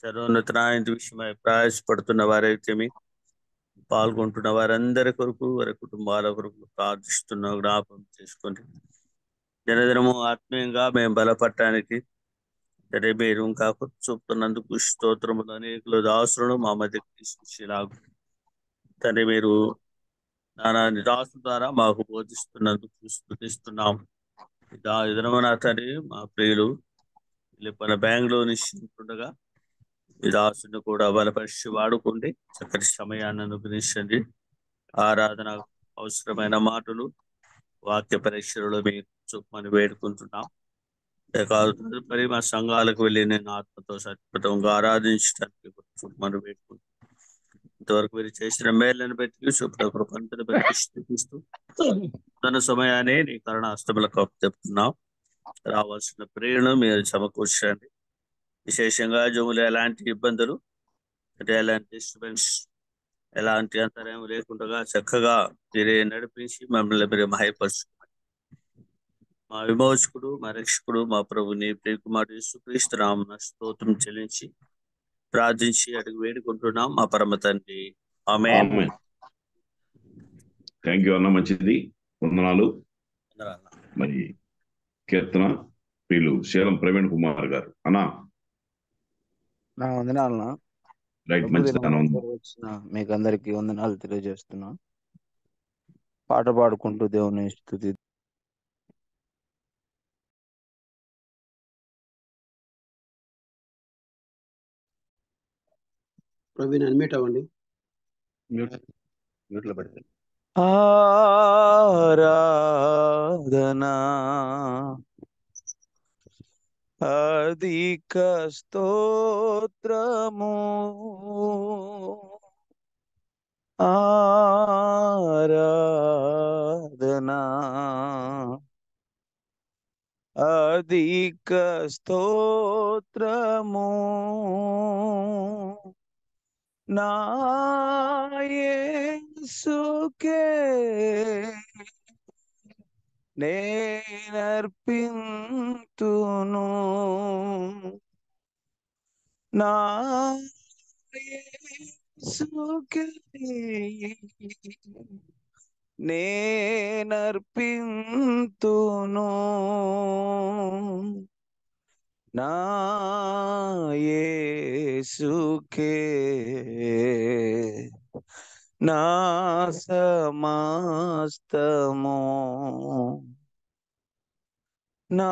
సర్వోన్నతమైన విషయమై ప్రయాసపడుతున్న వారైతే పాల్గొంటున్న వారందరి కొరకు వారి కుటుంబాల కొరకు ప్రార్థిస్తున్న జ్ఞాపకం చేసుకోండి. దినదినము ఆత్మీయంగా మేము బలపడటానికి సరే మీరు ఇంకా కృప చూపుతున్నందుకు స్తోత్రములు. అనేకులు దాసులను మా మధ్యకి తీసుకొచ్చేలాగు తండ్రి మీరు నానాన్ని దాసుల ద్వారా మాకు బోధిస్తున్నందుకు స్తుతిస్తున్నాం. ఈ దినము నా తండ్రి మా ప్రియులు మన బెంగళూరు నుంచి ఉంటుండగా ఈ దాసుని కూడా బలపరిచి వాడుకోండి. చక్కటి సమయాన్ని అనుగ్రహించండి. ఆరాధన అవసరమైన మాటలు వాక్య పరీక్షలలో మీరు చూపమని వేడుకుంటున్నాం. తదుపరి మా సంఘాలకు వెళ్ళి నేను ఆత్మతో సత్యపతంగా ఆరాధించడానికి చూపమని వేడుకుంటున్నాం. ఇంతవరకు మీరు చేసిన మేళ్ళని బట్టి కృపను బట్టి స్థుతిస్తూ తన సమయాన్ని నీ కరుణ హస్తములకు అప్పచెప్తున్నాం. రావాల్సిన ప్రేరణ మీరు సమకూర్చండి. విశేషంగా జములు ఎలాంటి ఇబ్బందులు అంటే ఎలాంటి డిస్టర్బెన్స్ ఎలాంటి అంతరాయం లేకుండా చక్కగా మీరే నడిపించి మమ్మల్ని మీరు మహిమపరచు. మా విమోచకుడు మా రక్షకుడు మా ప్రభుని ప్రియకుమారుడు యేసుక్రీస్తు నామమున స్తోత్రం చెల్లించి ప్రార్థించి అడిగి వేడుకుంటున్నాం మా పరమ తండ్రి. ఆమేన్. థ్యాంక్ యూ అన్న, మంచిది, వందనాలు. మరి కీర్తన ప్రియులు శీలం ప్రవీణ్ కుమార్ గారు అన్నా. వందనాలన్నా. రైట్, మంచిది. మీకు అందరికి వందనాలు తెలియజేస్తున్నా. పాట పాడుకుంటూ దేవుని స్తుతి. ప్రవీణ్ అన్మ్యూట్ అవ్వండి. మ్యూట్లో పెడితే ఆరాధనా అధిక స్తోత్రము ఆరాధనా అధిక స్తోత్రము నా యేసుకే నేనర్పింతును. నా యేసుకే నేనర్పింతును. నా యేసుకే నా సమస్తము. నా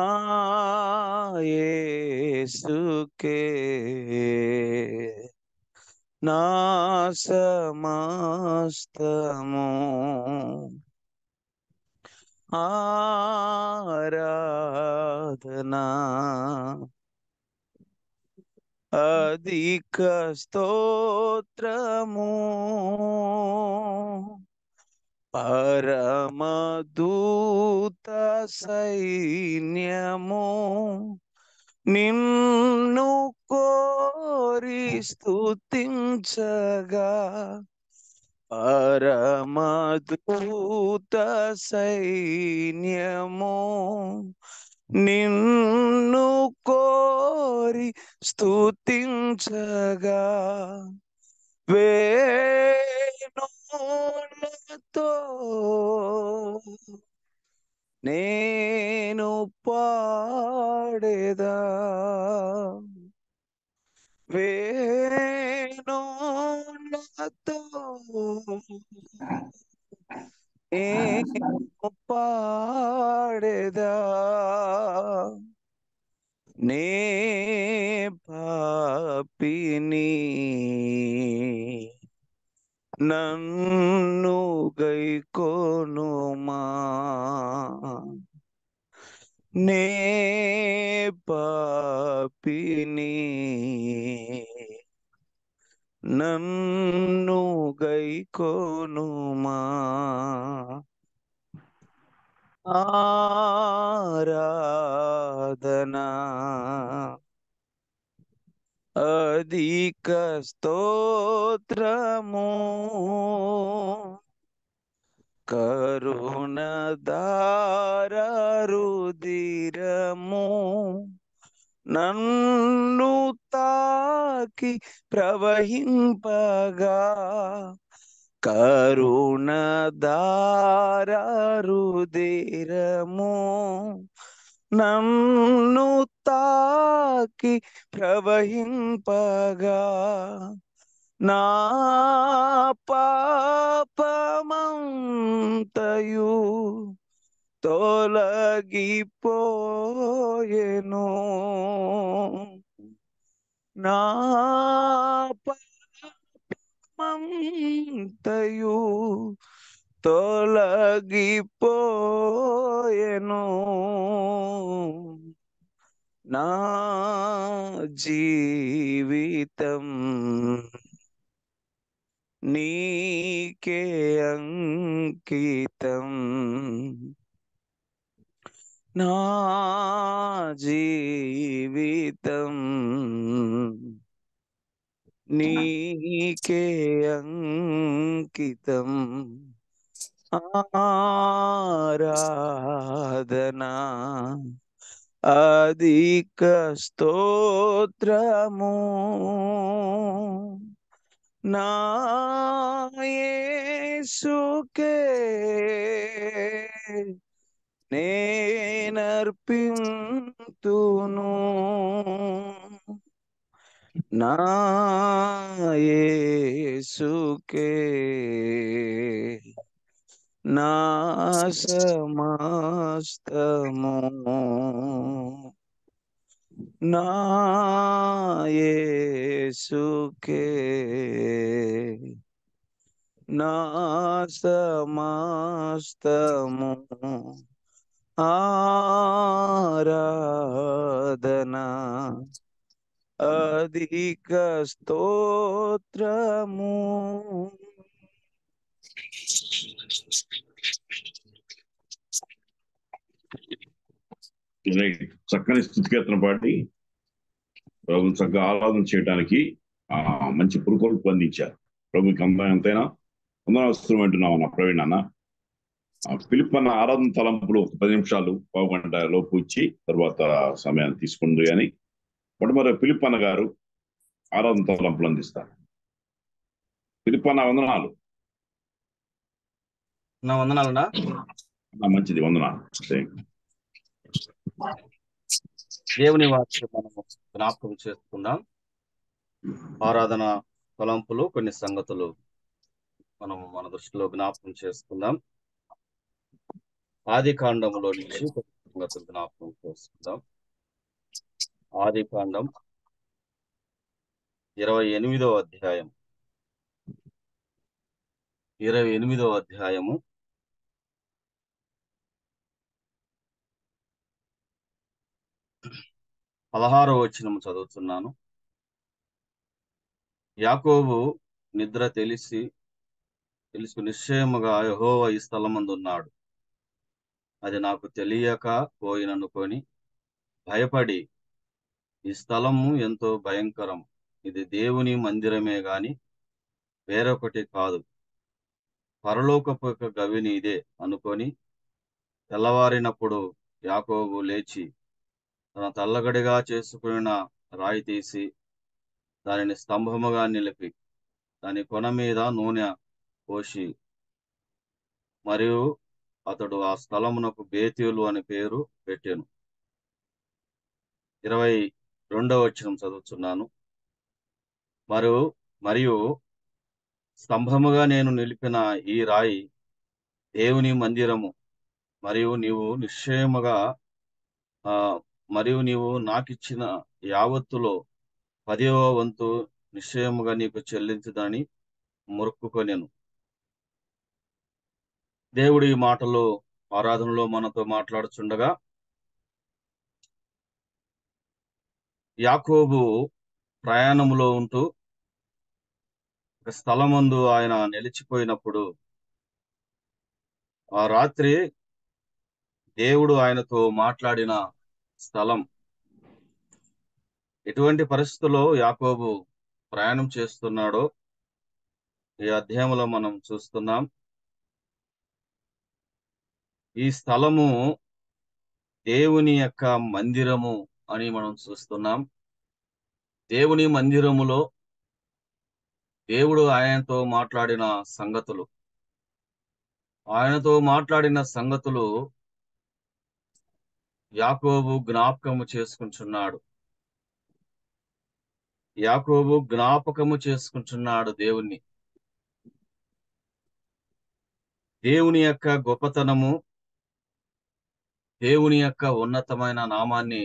యేసుకే నా సమస్తము. ఆరాధనా అధిక స్తోత్రము పరమదూత సైన్యము నిన్ను కోరి స్తుతించగా పరమదూత సైన్యము నిన్ను కోరి స్తుతించగా వేణులతో నేను పాడేదా వేణులతో నేను పాడేదా నే పాపిని నన్ను గైకొనుమా నే పాపిని నన్ను గైకొనుమా ఆరాధనా అధిక స్తోత్రము కరుణధార రుధిరము నన్ను తాకి ప్రవహింపగా కరుణధారారుధిరము నన్ను తాకి ప్రవహింపగా నా పాపమంతయు తొలగిపోయెను నా పాపమంతయు తొలగిపోయెను నా జీవితం నీకే అంకితం నా జీవితం నీకే అంకితం ఆరాధనా అధిక స్తోత్రము నా యేసుకే నేనర్పింతును నా యేసుకే నా సమస్తము నా యేసుకే నా సమస్తము ఆరాధనా అధిక స్తోత్రము చక్కని స్థుతికీర్తన పాడి ప్రభుని చక్కగా ఆరాధన చేయడానికి మంచి పురుకొల్పు అందించారు. ప్రభుకి ఎంతైనా వందనాలు అంటున్నాం అన్న ప్రవీణ్ అన్న. ఫిలిప్ అన్న ఆరాధన తలంపులు 10 నిమిషాలు పావు గంట లోపు ఇచ్చి తర్వాత సమయాన్ని తీసుకుంది. కానీ మరి ఫిలిప్ అన్న గారు ఆరాధన తలంపులు అందిస్తారు. ఫిలిప్ అన్న వందనాలు. నా వందనాలన్నా. మంచిది, వందనాలు. దేవుని వాక్యం మనము జ్ఞాపకం చేసుకుందాం. ఆరాధన తలంపులు కొన్ని సంగతులు మనము మన దృష్టిలో జ్ఞాపకం చేసుకుందాం. ఆది కాండంలో నుంచి కొన్ని సంగతులు జ్ఞాపకం చేసుకుందాం. ఆది కాండం 28వ అధ్యాయం 28వ అధ్యాయము 16వ వచనం చదువుతున్నాను. యాకోబు నిద్ర తెలుసు నిశ్చయముగా యెహోవా ఈ స్థలమందున్నాడు, అది నాకు తెలియక పోయిననుకొని భయపడి, ఈ స్థలము ఎంతో భయంకరం, ఇది దేవుని మందిరమే గాని వేరొకటి కాదు, పరలోకపు గవిని ఇదే అనుకొని తెల్లవారినప్పుడు యాకోబు లేచి తన తల్లగడిగా చేసుకున్న రాయి తీసి దానిని స్తంభముగా నిలిపి దాని కొన మీద నూనె పోసి మరియు అతడు ఆ స్థలమునకు బేతేలు అని పేరు పెట్టెను. 22వ వచనం చదువుతున్నాను. మరియు స్తంభముగా నేను నిలిపిన ఈ రాయి దేవుని మందిరము, మరియు నీవు నాకిచ్చిన యావత్తులో 10వ వంతు నిశ్చయముగా నీకు చెల్లించదని మొక్కుకొనెను. దేవుడి మాటలు ఆరాధనలో మనతో మాట్లాడుచుండగా యాకోబు ప్రయాణములో ఉంటూ ఒక స్థలమందు ఆయన నిలిచిపోయినప్పుడు ఆ రాత్రి దేవుడు ఆయనతో మాట్లాడిన స్థలం. ఎటువంటి పరిస్థితుల్లో యాకోబు ప్రయాణం చేస్తున్నాడో ఈ అధ్యాయంలో మనం చూస్తున్నాం. ఈ స్థలము దేవుని యొక్క మందిరము అని మనం చూస్తున్నాం. దేవుని మందిరములో దేవుడు ఆయనతో మాట్లాడిన సంగతులు యాకోబు జ్ఞాపకము చేసుకుంటున్నాడు దేవుణ్ణి. దేవుని యొక్క గొప్పతనము, దేవుని యొక్క ఉన్నతమైన నామాన్ని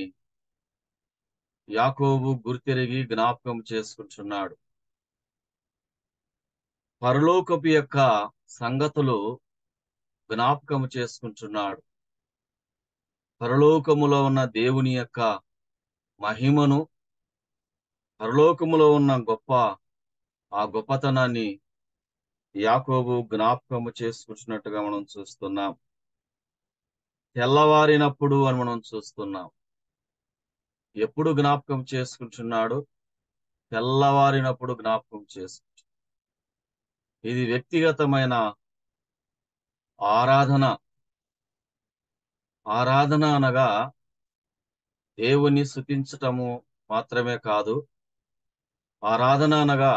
యాకోబు గుర్తెరిగి జ్ఞాపకం చేసుకుంటున్నాడు. పరలోకపు యొక్క సంగతులు జ్ఞాపకము చేసుకుంటున్నాడు. పరలోకములో ఉన్న దేవుని యొక్క మహిమను, పరలోకములో ఉన్న ఆ గొప్పతనాన్ని యాకోబు జ్ఞాపకము చేసుకుంటున్నట్టుగా మనం చూస్తున్నాం. తెల్లవారినప్పుడు అని మనం చూస్తున్నాం. ఎప్పుడు జ్ఞాపకం చేసుకుంటున్నాడు? తెల్లవారినప్పుడు జ్ఞాపకం చేసుకుంటున్నాడు. ఇది వ్యక్తిగతమైన ఆరాధన. ఆరాధన అనగా దేవుని స్తుతించటము మాత్రమే కాదు. ఆరాధన అనగా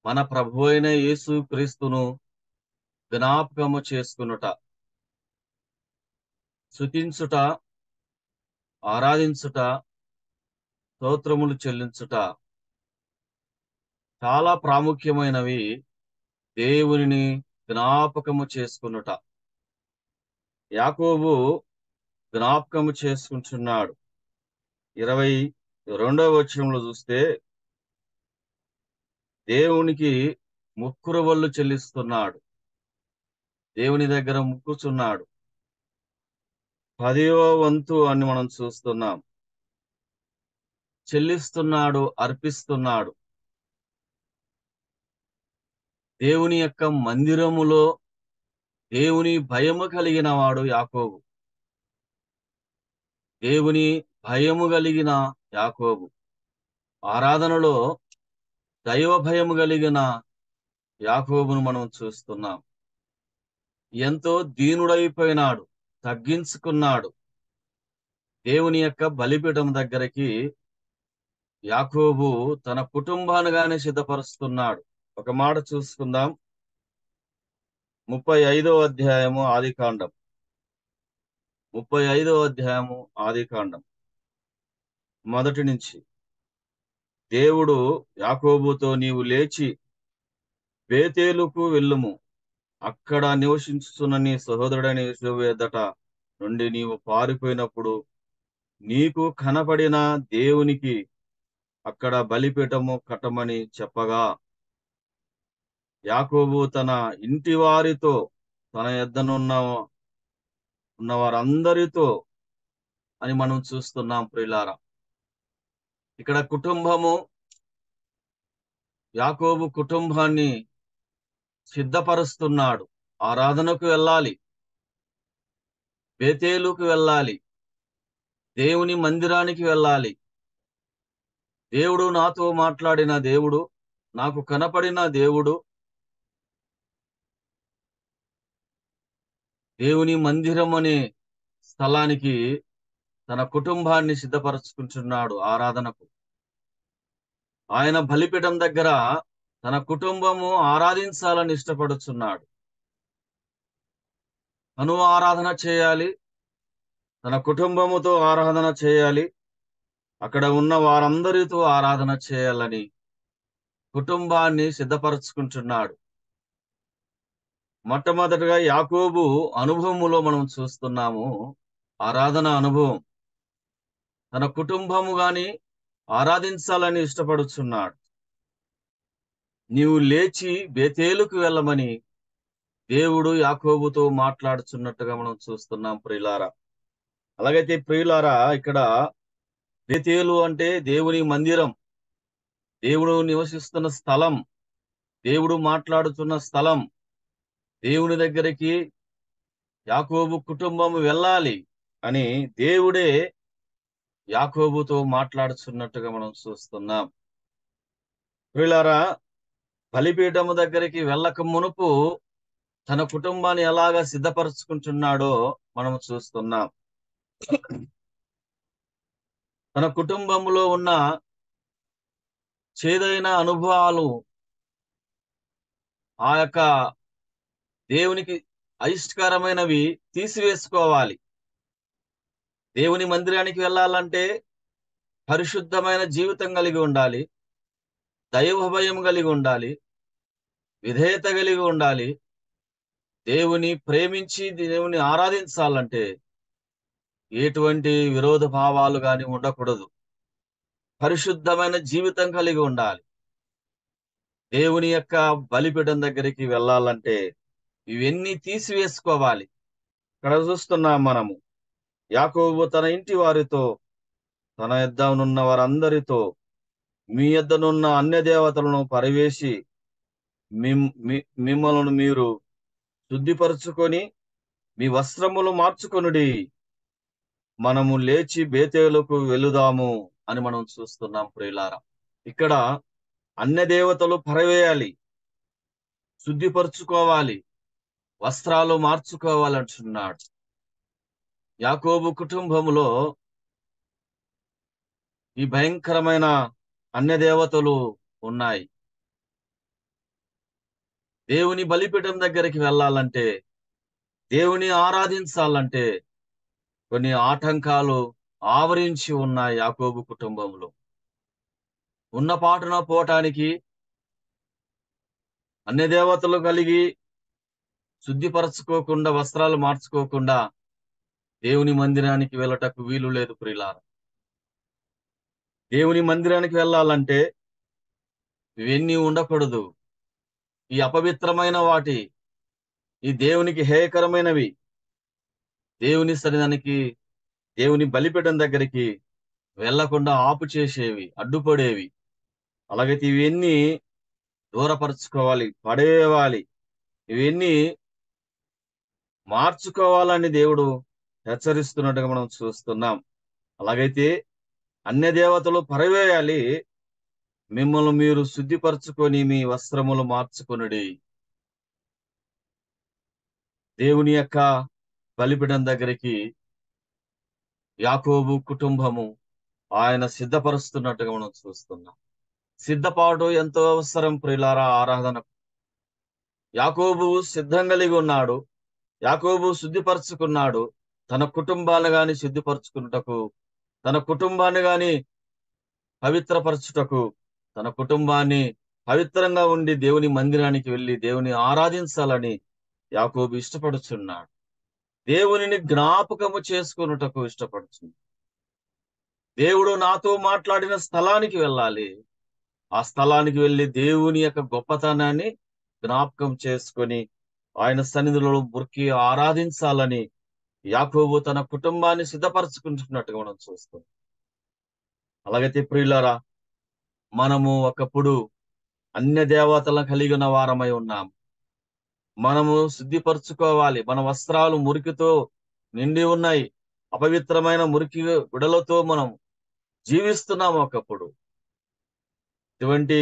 మన ప్రభు అయిన యేసు క్రీస్తును జ్ఞాపకము చేసుకునుట, స్తుతించుట, ఆరాధించుట, స్తోత్రములు చెల్లించుట చాలా ప్రాముఖ్యమైనవి. దేవునిని జ్ఞాపకము చేసుకునుట యాకోబు జ్ఞాపకము చేసుకుంటున్నాడు. 22వ వచనంలో చూస్తే దేవునికి ముక్కురవళ్ళు చెల్లిస్తున్నాడు. దేవుని దగ్గర ముక్కుచున్నాడు. 10వ వంతు అని మనం చూస్తున్నాం. చెల్లిస్తున్నాడు, అర్పిస్తున్నాడు. దేవుని యొక్క మందిరములో దేవుని భయము కలిగిన వాడు యాకోబు. దేవుని భయము కలిగిన యాకోబు. ఆరాధనలో దైవ భయము కలిగిన యాకోబును మనం చూస్తున్నాం. ఎంతో దీనుడైపోయినాడు, తగ్గించుకున్నాడు. దేవుని యొక్క బలిపీఠం దగ్గరికి యాకోబు తన కుటుంబానుగానే సిద్ధపరుస్తున్నాడు. ఒక మాట చూసుకుందాం. 35వ అధ్యాయము ఆదికాండం. 35వ అధ్యాయము ఆదికాండం మొదటి నుంచి. దేవుడు యాకోబుతో, నీవు లేచి బేతేలుకు వెళ్ళుము, అక్కడ నివసించుచున్న నీ సహోదరుడైన యోసేపు ఎద్దట నుండి నీవు పారిపోయినప్పుడు నీకు కనపడిన దేవునికి అక్కడ బలిపీఠము కట్టమని చెప్పగా, యాకోబు తన ఇంటి వారితో, తన యొద్దనున్న వారందరితో అని మనం చూస్తున్నాం. ప్రియులారా, ఇక్కడ కుటుంబము, యాకోబు కుటుంబాన్ని సిద్ధపరుస్తున్నాడు. ఆరాధనకు వెళ్ళాలి, బేతేలుకు వెళ్ళాలి, దేవుని మందిరానికి వెళ్ళాలి. దేవుడు నాతో మాట్లాడిన దేవుడు, నాకు కనపడిన దేవుడు, దేవుని మందిరం అనే స్థలానికి తన కుటుంబాన్ని సిద్ధపరచుకుంటున్నాడు ఆరాధనకు. ఆయన బలిపీఠం దగ్గర తన కుటుంబము ఆరాధించాలని ఇష్టపడుచున్నాడు. తను ఆరాధన చేయాలి, తన కుటుంబముతో ఆరాధన చేయాలి, అక్కడ ఉన్న వారందరితో ఆరాధన చేయాలని కుటుంబాన్ని సిద్ధపరచుకుంటున్నాడు. మొట్టమొదటిగా యాకోబు అనుభవములో మనం చూస్తున్నాము ఆరాధన అనుభవం. తన కుటుంబము గాని ఆరాధించాలని ఇష్టపడుచున్నాడు. నీవు లేచి బేతేలుకు వెళ్ళమని దేవుడు యాకోబుతో మాట్లాడుచున్నట్టుగా మనం చూస్తున్నాం. ప్రియులారా, అలాగైతే ప్రియులారా, ఇక్కడ బేతేలు అంటే దేవుని మందిరం, దేవుడు నివసిస్తున్న స్థలం, దేవుడు మాట్లాడుతున్న స్థలం. దేవుని దగ్గరికి యాకోబు కుటుంబం వెళ్ళాలి అని దేవుడే యాకోబుతో మాట్లాడుతున్నట్టుగా మనం చూస్తున్నాం. ప్రియులారా, బలిపీఠము దగ్గరికి వెళ్ళక మునుపు తన కుటుంబాన్ని ఎలాగా సిద్ధపరచుకుంటున్నాడో మనం చూస్తున్నాం. తన కుటుంబంలో ఉన్న చేదైన అనుభవాలు ఆ యొక్క దేవునికి అయిష్టకరమైనవి తీసివేసుకోవాలి. దేవుని మందిరానికి వెళ్ళాలంటే పరిశుద్ధమైన జీవితం కలిగి ఉండాలి, దైవ భయం కలిగి ఉండాలి, విధేయత కలిగి ఉండాలి. దేవుని ప్రేమించి దేవుని ఆరాధించాలంటే ఎటువంటి విరోధ భావాలు గాని ఉండకూడదు. పరిశుద్ధమైన జీవితం కలిగి ఉండాలి. దేవుని యొక్క బలిపీఠం దగ్గరికి వెళ్ళాలంటే ఇవన్నీ తీసివేసుకోవాలి. ఇక్కడ చూస్తున్నాం మనము, యాకోబు తన ఇంటి వారితో, తన యొద్దనున్న వారందరితో, మీ యొద్దనున్న అన్య దేవతలను పరివేసి మిమ్మల్ని మీరు శుద్ధిపరుచుకొని మీ వస్త్రములు మార్చుకొనుడి, మనము లేచి బేతేలుకు వెళుదాము అని మనం చూస్తున్నాం ప్రియులారా. ఇక్కడ అన్య దేవతలు పరవేయాలి, శుద్ధిపరుచుకోవాలి, వస్త్రాలు మార్చుకోవాలంటున్నాడు. యాకోబు కుటుంబములో ఈ భయంకరమైన అన్య దేవతలు ఉన్నాయి. దేవుని బలిపీఠం దగ్గరికి వెళ్ళాలంటే, దేవుని ఆరాధించాలంటే కొన్ని ఆటంకాలు ఆవరించి ఉన్నాయి. యాకోబు కుటుంబంలో ఉన్న పాటున పోవటానికి అన్య దేవతలు కలిగి శుద్ధిపరచుకోకుండా, వస్త్రాలు మార్చుకోకుండా దేవుని మందిరానికి వెళ్ళటకు వీలు లేదు ప్రియులారా. దేవుని మందిరానికి వెళ్ళాలంటే ఇవన్నీ ఉండకూడదు. ఈ అపవిత్రమైన వాటి, ఈ దేవునికి హేయకరమైనవి దేవుని సన్నిధానికి, దేవుని బలిపీఠం దగ్గరికి వెళ్లకుండా ఆపు చేసేవి, అడ్డుపడేవి. అలాగైతే ఇవన్నీ దూరపరచుకోవాలి, పడేయాలి, ఇవన్నీ మార్చుకోవాలని దేవుడు హెచ్చరిస్తున్నట్టుగా మనం చూస్తున్నాం. అలాగైతే అన్య దేవతలు పరవేయాలి, మిమ్మల్ని మీరు శుద్ధిపరచుకొని మీ వస్త్రములు మార్చుకొనుడి. దేవుని యొక్క బలిపీఠం దగ్గరికి యాకోబు కుటుంబము ఆయన సిద్ధపరుస్తున్నట్టుగా మనం చూస్తున్నాం. సిద్ధపాటు ఎంతో అవసరం ప్రియులారా ఆరాధన. యాకోబు సిద్ధం కలిగి ఉన్నాడు, యాకోబు శుద్ధిపరచుకున్నాడు. తన కుటుంబాన్ని గాని శుద్ధిపరచుకున్నటకు, తన కుటుంబాన్ని గాని పవిత్రపరచుటకు, తన కుటుంబాన్ని పవిత్రంగా ఉండి దేవుని మందిరానికి వెళ్ళి దేవుని ఆరాధించాలని యాకోబు ఇష్టపడుచున్నాడు. దేవునిని జ్ఞాపకము చేసుకున్నటకు ఇష్టపడుతుంది. దేవుడు నాతో మాట్లాడిన స్థలానికి వెళ్ళాలి, ఆ స్థలానికి వెళ్ళి దేవుని యొక్క గొప్పతనాన్ని జ్ఞాపకం చేసుకొని ఆయన సన్నిధిలో మురికి ఆరాధించాలని యాకోబు తన కుటుంబాన్ని సిద్ధపరచుకుంటున్నట్టుగా మనం చూస్తాం. అలాగైతే ప్రియులారా, మనము ఒకప్పుడు అన్య దేవతలను కలిగిన వారమై ఉన్నాం. మనము శుద్ధిపరచుకోవాలి. మన వస్త్రాలు మురికితో నిండి ఉన్నాయి, అపవిత్రమైన మురికి గుడలతో మనం జీవిస్తున్నాము. ఒకప్పుడు ఇటువంటి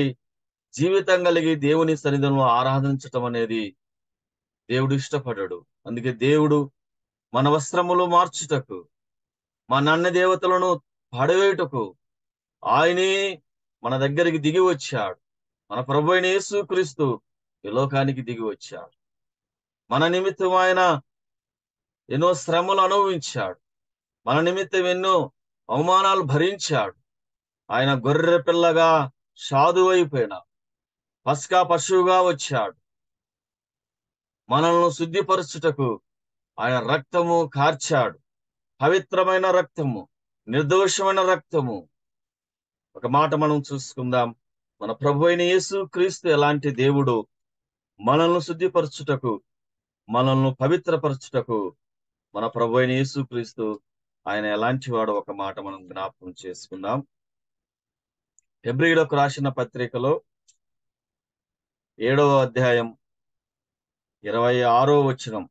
జీవితం కలిగి దేవుని సన్నిధిలో ఆరాధించటం అనేది దేవుడు ఇష్టపడడు. అందుకే దేవుడు మన వస్త్రములు మార్చుటకు, మన అన్య దేవతలను పడవేయుటకు ఆయనే మన దగ్గరికి దిగి వచ్చాడు. మన ప్రభువైన యేసుక్రీస్తు ఈ లోకానికి దిగి వచ్చాడు. మన నిమిత్తం ఆయన ఎన్నో శ్రమలు అనుభవించాడు, మన నిమిత్తం ఎన్నో అవమానాలు భరించాడు. ఆయన గొర్రె పిల్లగా సాధువైపోయిన పస్కా పశువుగా వచ్చాడు. మనల్ని శుద్ధిపరచుటకు ఆయన రక్తము కార్చాడు, పవిత్రమైన రక్తము, నిర్దోషమైన రక్తము. ఒక మాట మనం చూసుకుందాం, మన ప్రభువైన యేసుక్రీస్తు ఎలాంటి దేవుడు, మనల్ని శుద్ధిపరచుటకు, మనల్ని పవిత్రపరచుటకు మన ప్రభువైన యేసుక్రీస్తు ఆయన ఎలాంటి వాడు ఒక మాట మనం జ్ఞాపకం చేసుకుందాం. హెబ్రీయులకు రాసిన పత్రికలో 7వ అధ్యాయం 26వ వచనం,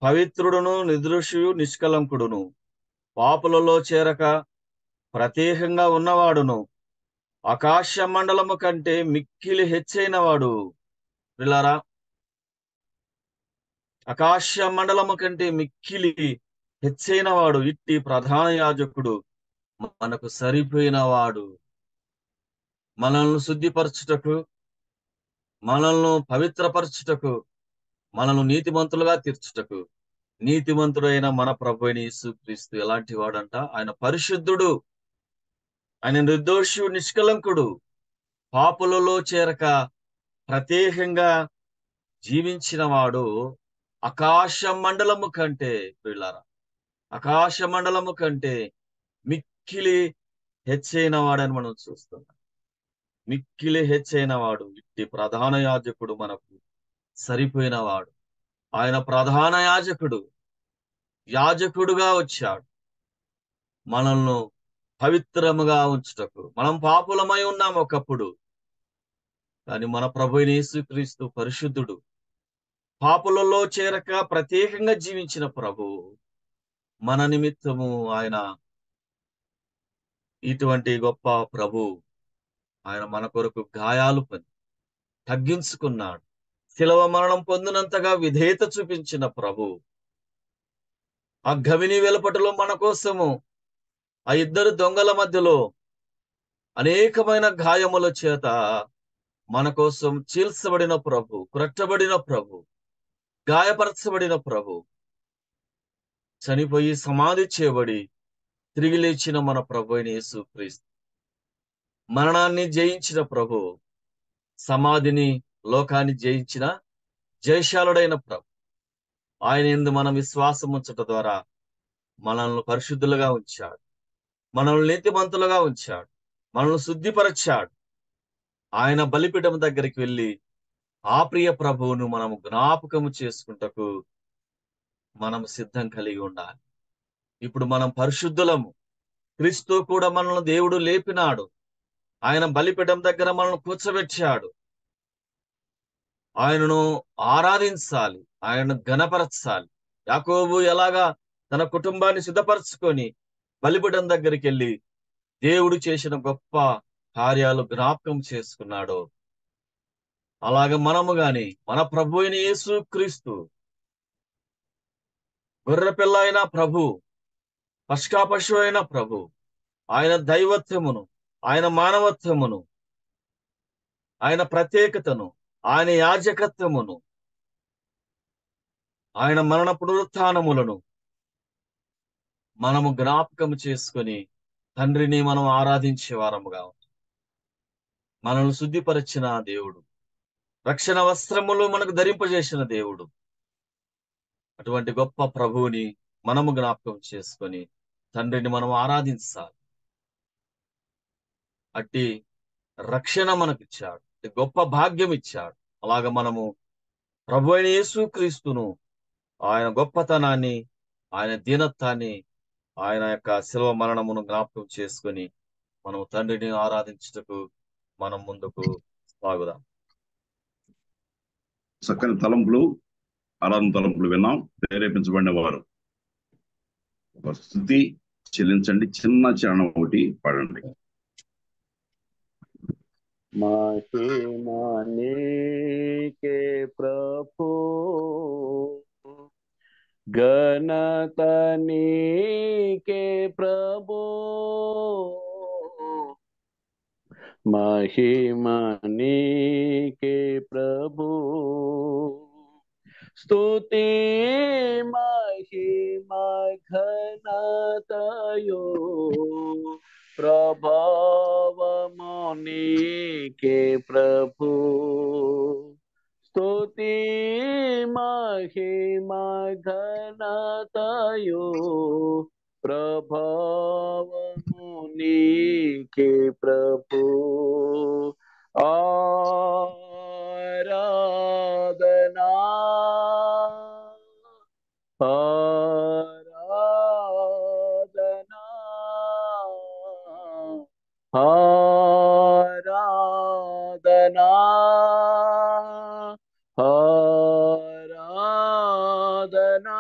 పవిత్రుడును నిర్దోషియు నిష్కలంకుడును పాపులలో చేరక ప్రత్యేకంగా ఉన్నవాడును ఆకాశ మండలము కంటే మిక్కిలి హెచ్చైన వాడు. పిల్లారా, ఆకాశ మండలము కంటే మిక్కిలి హెచ్చైన వాడు ఇట్టి ప్రధాన యాజకుడు మనకు సరిపోయిన వాడు, మనల్ని శుద్ధిపరచుటకు, మనల్ని పవిత్రపరచుటకు, మనల్ని నీతిమంతులుగా తీర్చుటకు నీతిమంతుడైన మన ప్రభువైన యేసుక్రీస్తు ఎలాంటి వాడంట? ఆయన పరిశుద్ధుడు, ఆయన నిర్దోషి, నిష్కలంకుడు, పాపులలో చేరక ప్రత్యేకంగా జీవించిన వాడు. ఆకాశ మండలము కంటే వీళ్ళారా, ఆకాశ మండలము కంటే మిక్కిలి హెచ్చైన వాడని మనం చూస్తున్నాం. మిక్కిలి హెచ్చైన వాడు, ఇట్టి ప్రధాన యాజకుడు మనకు సరిపోయిన వాడు. ఆయన ప్రధాన యాజకుడుగా వచ్చాడు మనల్ని పవిత్రముగా ఉంచుటకు. మనం పాపులమై ఉన్నాం ఒకప్పుడు, కానీ మన ప్రభువైన యేసుక్రీస్తు పరిశుద్ధుడు, పాపులలో చేరక ప్రత్యేకంగా జీవించిన ప్రభు. మన నిమిత్తము ఆయన ఇటువంటి గొప్ప ప్రభు, ఆయన మన కొరకు గాయాలు పొంది తగ్గించుకున్నాడు. శిలవ మరణం పొందినంతగా విధేయత చూపించిన ప్రభు, ఆ గవిని వెలుపటలో మన కోసము ఆ ఇద్దరు దొంగల మధ్యలో అనేకమైన గాయముల చేత మన కోసం చీల్చబడిన ప్రభు, కురట్టబడిన ప్రభు, గాయపరచబడిన ప్రభు, చనిపోయి సమాధి చేయబడి తిరిగి లేచిన మన ప్రభు అయిన యేసుక్రీస్తు, మరణాన్ని జయించిన ప్రభు, సమాధిని, లోకాన్ని జయించిన జయశాలుడైన ప్రభు. ఆయన యందు మనం విశ్వాసం ఉంచట ద్వారా మనల్ని పరిశుద్ధులుగా ఉంచాడు, మనల్ని నీతిమంతులుగా ఉంచాడు, మనల్ని శుద్ధిపరచాడు. ఆయన బలిపీఠం దగ్గరికి వెళ్ళి ఆ ప్రియ ప్రభువును మనం జ్ఞాపకము చేసుకుంటకు మనం సిద్ధం కలిగి ఉండాలి. ఇప్పుడు మనం పరిశుద్ధులము. క్రీస్తు కూడా మనల్ని దేవుడు లేపినాడు. ఆయన బలిపీఠం దగ్గర మనల్ని కూర్చోబెట్టాడు. ఆయనను ఆరాధించాలి, ఆయనను ఘనపరచాలి. యాకోబు ఎలాగా తన కుటుంబాన్ని సిద్ధపరచుకొని బలిపీఠం దగ్గరికి వెళ్ళి దేవుడు చేసిన గొప్ప కార్యాలు జ్ఞాపకం చేసుకున్నాడో, అలాగే మనము గాని మన ప్రభు అయిన యేసుక్రీస్తు, గొర్రెపిల్ల అయిన ప్రభు, పస్కా పశువు అయిన ప్రభు, ఆయన దైవత్వమును, ఆయన మానవత్వమును, ఆయన ప్రత్యేకతను, ఆయన యాజకత్వమును, ఆయన మరణ పునరుత్థానములను మనము జ్ఞాపకం చేసుకొని తండ్రిని మనం ఆరాధించే వారముగా మనల్ని శుద్ధిపరిచిన దేవుడు, రక్షణ వస్త్రములు మనకు ధరింపజేసిన దేవుడు, అటువంటి గొప్ప ప్రభువుని మనము జ్ఞాపకం చేసుకొని తండ్రిని మనం ఆరాధించాలి. అట్టి రక్షణ మనకు ఇచ్చాడు, గొప్ప భాగ్యం ఇచ్చాడు. అలాగ మనము ప్రభు అయిన యేసుక్రీస్తును, ఆయన గొప్పతనాన్ని, ఆయన దీనత్వాన్ని, ఆయన యొక్క శిలువ మరణమును జ్ఞాపకం చేసుకొని మనం తండ్రిని ఆరాధించుటకు మనం ముందుకు సాగుదాం. చక్కని తలంపులు, ఆరాధన తలంపులు విన్నాం. ప్రేరేపించబడిన వారు ఒక స్తుతి చెల్లించండి. చిన్న చరణం ఒకటి పాడండి. महिमा नीके प्रभु, घनता नीके प्रभु, महिमा नीके प्रभु, स्तुति महिमा घनतायो प्रभावमो नीके प्रभु, स्तुति महिमा घनतायो प्रभावमो नीके प्रभु, आराधना आराधना आराधना आराधना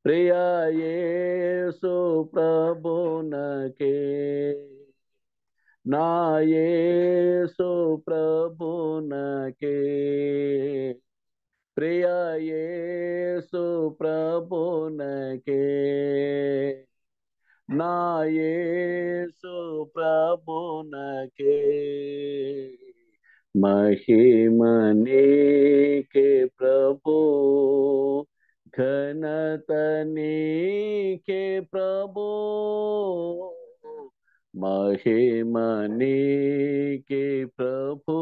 प्रिय येसु प्रभुनके, ना येसु प्रभुनके, प्रिय येसु प्रभुनके, నా యేసు ప్రభునకే మహిమ నీకే ప్రభు, ఘనత నీకే ప్రభు, మహిమ నీకే ప్రభు.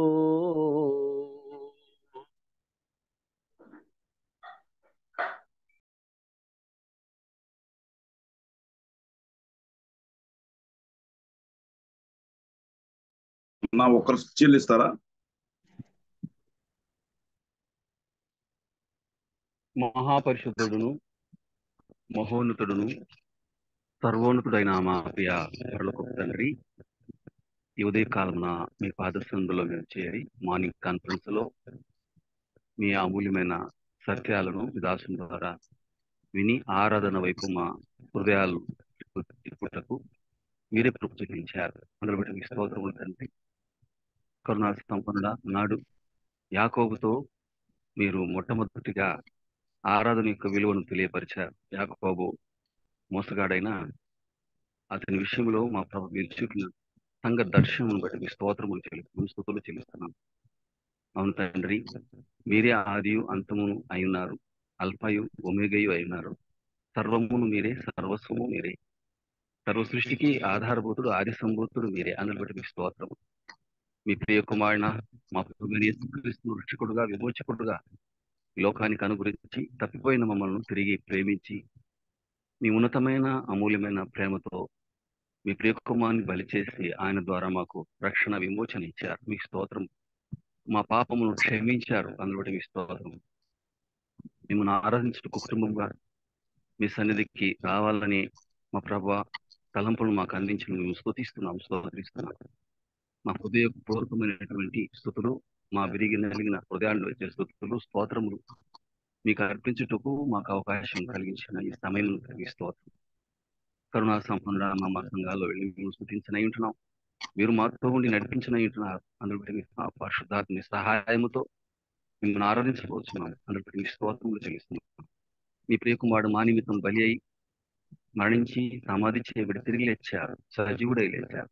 నా ఒకరు చెల్లిస్తారా? మహాపరిశుద్ధుడును మహోన్నతుడును సర్వోన్నతుడైన మా ప్రియ పరలోకపు తండ్రి, ఈ ఉదయకాలమున మీ పాదసందులో మేము చేరి మార్నింగ్ కాన్ఫరెన్స్ లో మీ అమూల్యమైన సత్యాలను విదాసం ద్వారా విని ఆరాధన వైపు మా హృదయాలు తిప్పుటకు మీరే కృప చూపించారు. అందులో బట్టి మీ స్తోత్రములు తండ్రి. కరుణా సంపన్నుడా, నాడు యాకోబుతో మీరు మొట్టమొదటిగా ఆరాధన యొక్క విలువను తెలియపరిచారు. యాకోబు మోసగాడైన అతని విషయంలో మా ప్రభు మీరు చూపిన సంఘ దర్శనం బట్టి మీ స్తోత్రములు చెల్లిస్తున్నాం, స్తుతులు చెల్లిస్తున్నాం. అవును తండ్రి, మీరే ఆదియు అంతమును అయినారు, అల్ఫయు ఒమేగయు అయినారు. సర్వమును మీరే, సర్వస్వము మీరే, సర్వ సృష్టికి ఆధారభూతుడు, ఆది సంభూతుడు మీరే. అందులో బట్టి మీ స్తోత్రము. మీ ప్రియ కుమారున మా ప్రభు యేసుక్రీస్తును రక్షకుడుగా, విమోచకుడుగా లోకానికి అనుగురించి తప్పిపోయిన మమ్మల్ని తిరిగి ప్రేమించి మీ ఉన్నతమైన అమూల్యమైన ప్రేమతో మీ ప్రియ కుమారుని బలి చేసి ఆయన ద్వారా మాకు రక్షణ విమోచన ఇచ్చారు. మీ స్తోత్రం. మా పాపమును క్షమించారు. అందులో మీ స్తోత్రం. మిమ్మల్ని ఆరాధించిన కుటుంబంగా మీ సన్నిధికి రావాలని మా ప్రభు తలంపులు మాకు అందించిన మేము స్తోత్రిస్తున్నాం. మా హృదయపూర్వకమైనటువంటి స్తుతులు, మా విరిగి నలిగిన హృదయాన్ని వచ్చే స్తుతులు, స్తోత్రములు మీకు అర్పించుటకు మాకు అవకాశం కలిగించిన ఈ సమయం స్తోత్రం. కరుణా సంపన్న మా సంఘాల్లో వెళ్ళి మేము స్తుతించనై ఉంటున్నాం. మీరు మాతో ఉండి నడిపించనై ఉంటున్నారు. అందులో పరిశుద్ధాత్మ సహాయముతో మిమ్మల్ని ఆరాధించబోతున్నాం. అందులో మీ స్తోత్రములు చెల్లిస్తున్నాం. మీ ప్రియకుమారుడు మా నిమిత్తం బలి అయి మరణించి సమాధి చేయబడి తిరిగి లేచారు, సజీవుడై లేచారు.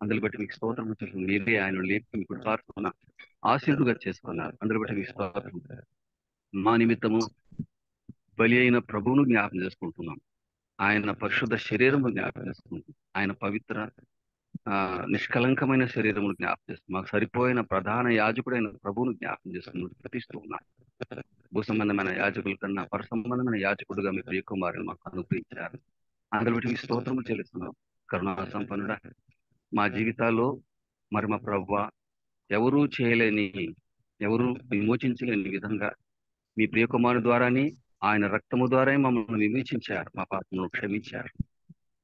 అందులో బట్టి మీకు స్తోత్రం చెల్లి. మీరే ఆయన లేపి మీకు ప్రార్థన ఆశీర్వాదంగా చేసుకున్నారు. అందులో బట్టి మీకు స్తోత్రం. మా నిమిత్తము బలి అయిన ప్రభువును జ్ఞాపం చేసుకుంటున్నాం. ఆయన పరిశుద్ధ శరీరము జ్ఞాపం చేసుకుంటున్నాం. ఆయన పవిత్ర నిష్కలంకమైన శరీరమును జ్ఞాపం చేస్తున్నాం. మాకు సరిపోయిన ప్రధాన యాజకుడైన ప్రభువును జ్ఞాపం చేసుకుని ప్రతిస్తూ ఉన్నాం. భూ సంబంధమైన యాజకుల కన్నా పరసంబంధమైన యాజకుడుగా మీ ప్రియ కుమారుని మాకు అనుగ్రహించారు. అందులో బట్టి మీ స్తోత్రము చెల్లిస్తున్నాం. కరుణా సంపన్నుడా, మా జీవితాల్లో మరి మా ప్రభువా ఎవరూ చేయలేని, ఎవరు విమోచించలేని విధంగా మీ ప్రియ కుమారుని ద్వారానే, ఆయన రక్తము ద్వారా మమ్మల్ని విమోచించారు, మా పాపములను క్షమించారు.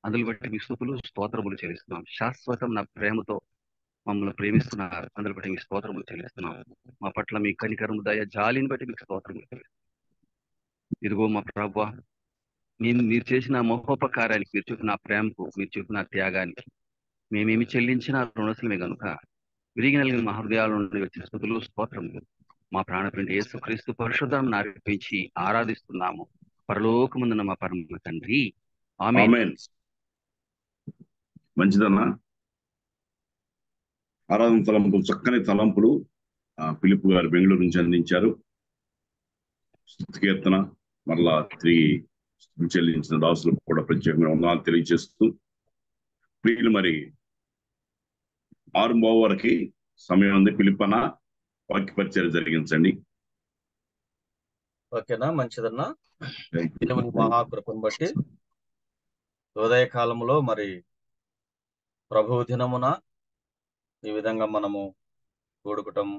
అందులో బట్టి మీ స్తుతులు స్తోత్రములు చెల్లిస్తున్నాం. శాశ్వతం నా ప్రేమతో మమ్మల్ని ప్రేమిస్తున్నారు. అందులో బట్టి మీ స్తోత్రములు చెల్లిస్తున్నాం. మా పట్ల మీ కనికరము, దయ, జాలిని బట్టి మీకు స్తోత్రములు చెల్లిస్తున్నాం. ఇదిగో మా ప్రభువా, మీరు చేసిన మహోపకారానికి, మీరు చూపిన ప్రేమకు, మీరు చూపిన త్యాగానికి మేమేమి చెల్లించినా రుణసులమే కనుక విరిగి నలిగిన మా హృదయాల నుండి వచ్చిన స్తుతులు స్తోత్రములు మా ప్రాణప్రింటి యేసుక్రీస్తు పరిశుద్ధం అర్పించి ఆరాధిస్తున్నాము. పరలోకముందున్న మా పరమ తండ్రి, ఆమేన్. మంచిదన్నా. ఆరాధన తలంపులు, చక్కని తలంపులు పిలుపు గారు బెంగళూరు నుంచి అందించారు. స్తుతి కీర్తన మరలా తిరిగి చెల్లించిన దాసులకు కూడా ప్రత్యేకంగా వందనాలు తెలియజేస్తూ, ప్రియులు మరి 6:30 వరకు సమయం ఉంది. పిలుపన వాక్య పరిచయం జరిగించండి. ఓకేనా? మంచిదన్నా. దేవుని మహాకృపను బట్టి ఉదయ కాలంలో మరి ప్రభు దినమున ఈ విధంగా మనము కూడుకోవటం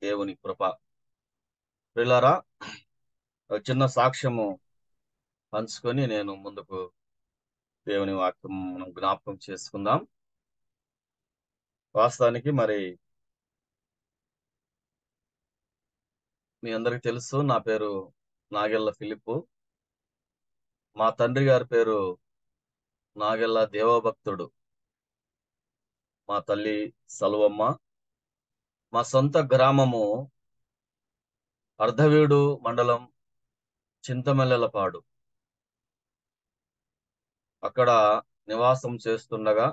దేవుని కృప. ప్రియులారా, చిన్న సాక్ష్యము పంచుకొని నేను ముందుకు దేవుని వాక్యం మనం జ్ఞాపకం చేసుకుందాం. వాస్తవానికి మరి మీ అందరికి తెలుసు, నా పేరు నాగెల్ల ఫిలిప్పు. మా తండ్రి గారి పేరు నాగెల్ల దేవభక్తుడు, మా తల్లి సలువమ్మ. మా సొంత గ్రామము అర్ధవీడు మండలం చింతమల్లెలపాడు. అక్కడ నివాసం చేస్తుండగా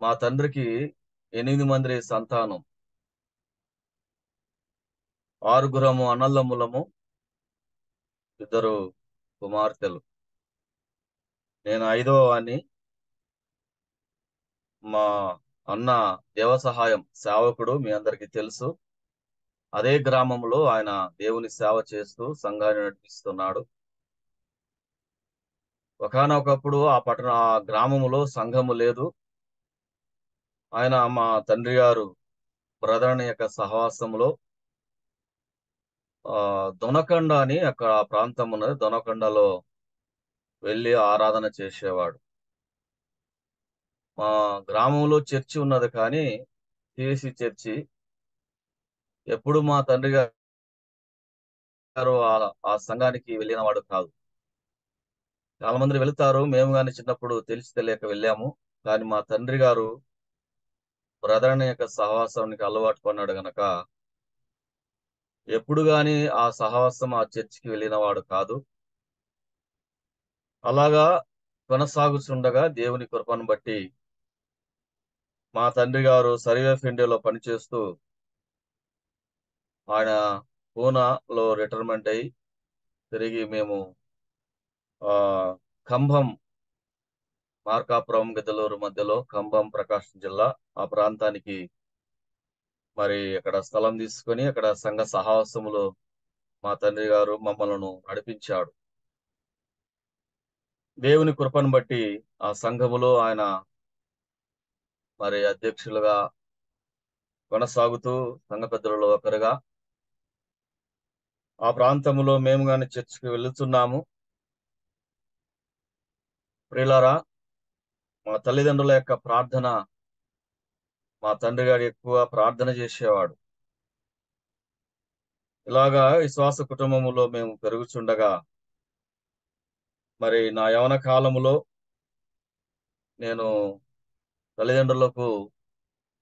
మా తండ్రికి 8 మంది సంతానం, 6 అన్నదమ్ములము, 2 కుమార్తెలు. నేను 5వ వాణ్ణి. మా అన్న దేవ సహాయం సేవకుడు, మీ అందరికీ తెలుసు. అదే గ్రామంలో ఆయన దేవుని సేవ చేస్తూ సంఘాన్ని నడిపిస్తున్నాడు. ఒకానొకప్పుడు ఆ గ్రామములో సంఘము లేదు. ఆయన మా తండ్రి గారు బ్రదర్ అనే యొక్క సహవాసంలో దొనకొండ అని అక్కడ ప్రాంతం ఉన్నది. దొనకొండలో వెళ్ళి ఆరాధన చేసేవాడు. మా గ్రామంలో చర్చి ఉన్నది, కానీ సిఎస్సి చర్చి. ఎప్పుడు మా తండ్రి గారు ఆ సంఘానికి వెళ్ళిన వాడు కాదు. చాలా మంది వెళ్తారు, మేము కానీ చిన్నప్పుడు తెలిసి తెలియక వెళ్ళాము. కానీ మా తండ్రి గారు బ్రదర్ అనే యొక్క సహవాసానికి అలవాటు పన్నాడు గనక ఎప్పుడు గాని ఆ సహవాసం ఆ చర్చికి వెళ్ళిన వాడు కాదు. అలాగా కొనసాగుతుండగా దేవుని కృపను బట్టి మా తండ్రి గారు సర్వే ఆఫ్ ఇండియాలో పనిచేస్తూ ఆయన పూనాలో రిటైర్మెంట్ అయ్యి తిరిగి మేము కంభం, మార్కాపురం గిద్దలూరు మధ్యలో కంభం, ప్రకాశం జిల్లా ఆ ప్రాంతానికి మరి అక్కడ స్థలం తీసుకొని అక్కడ సంఘ సహవాసములో మా తండ్రి గారు మమ్మల్ని నడిపించాడు. దేవుని కృపను బట్టి ఆ సంఘములో ఆయన మరి అధ్యక్షులుగా కొనసాగుతూ సంఘ పెద్దలలో ఒకరుగా ఆ ప్రాంతంలో మేము గాని చర్చికి వెళుతున్నాము. ప్రియులారా, మా తల్లిదండ్రుల యొక్క ప్రార్థన, మా తండ్రి గారు ఎక్కువ ప్రార్థన చేసేవాడు. ఇలాగా విశ్వాస కుటుంబములో మేము పెరుగుచుండగా మరి నా యవన కాలములో నేను తల్లిదండ్రులకు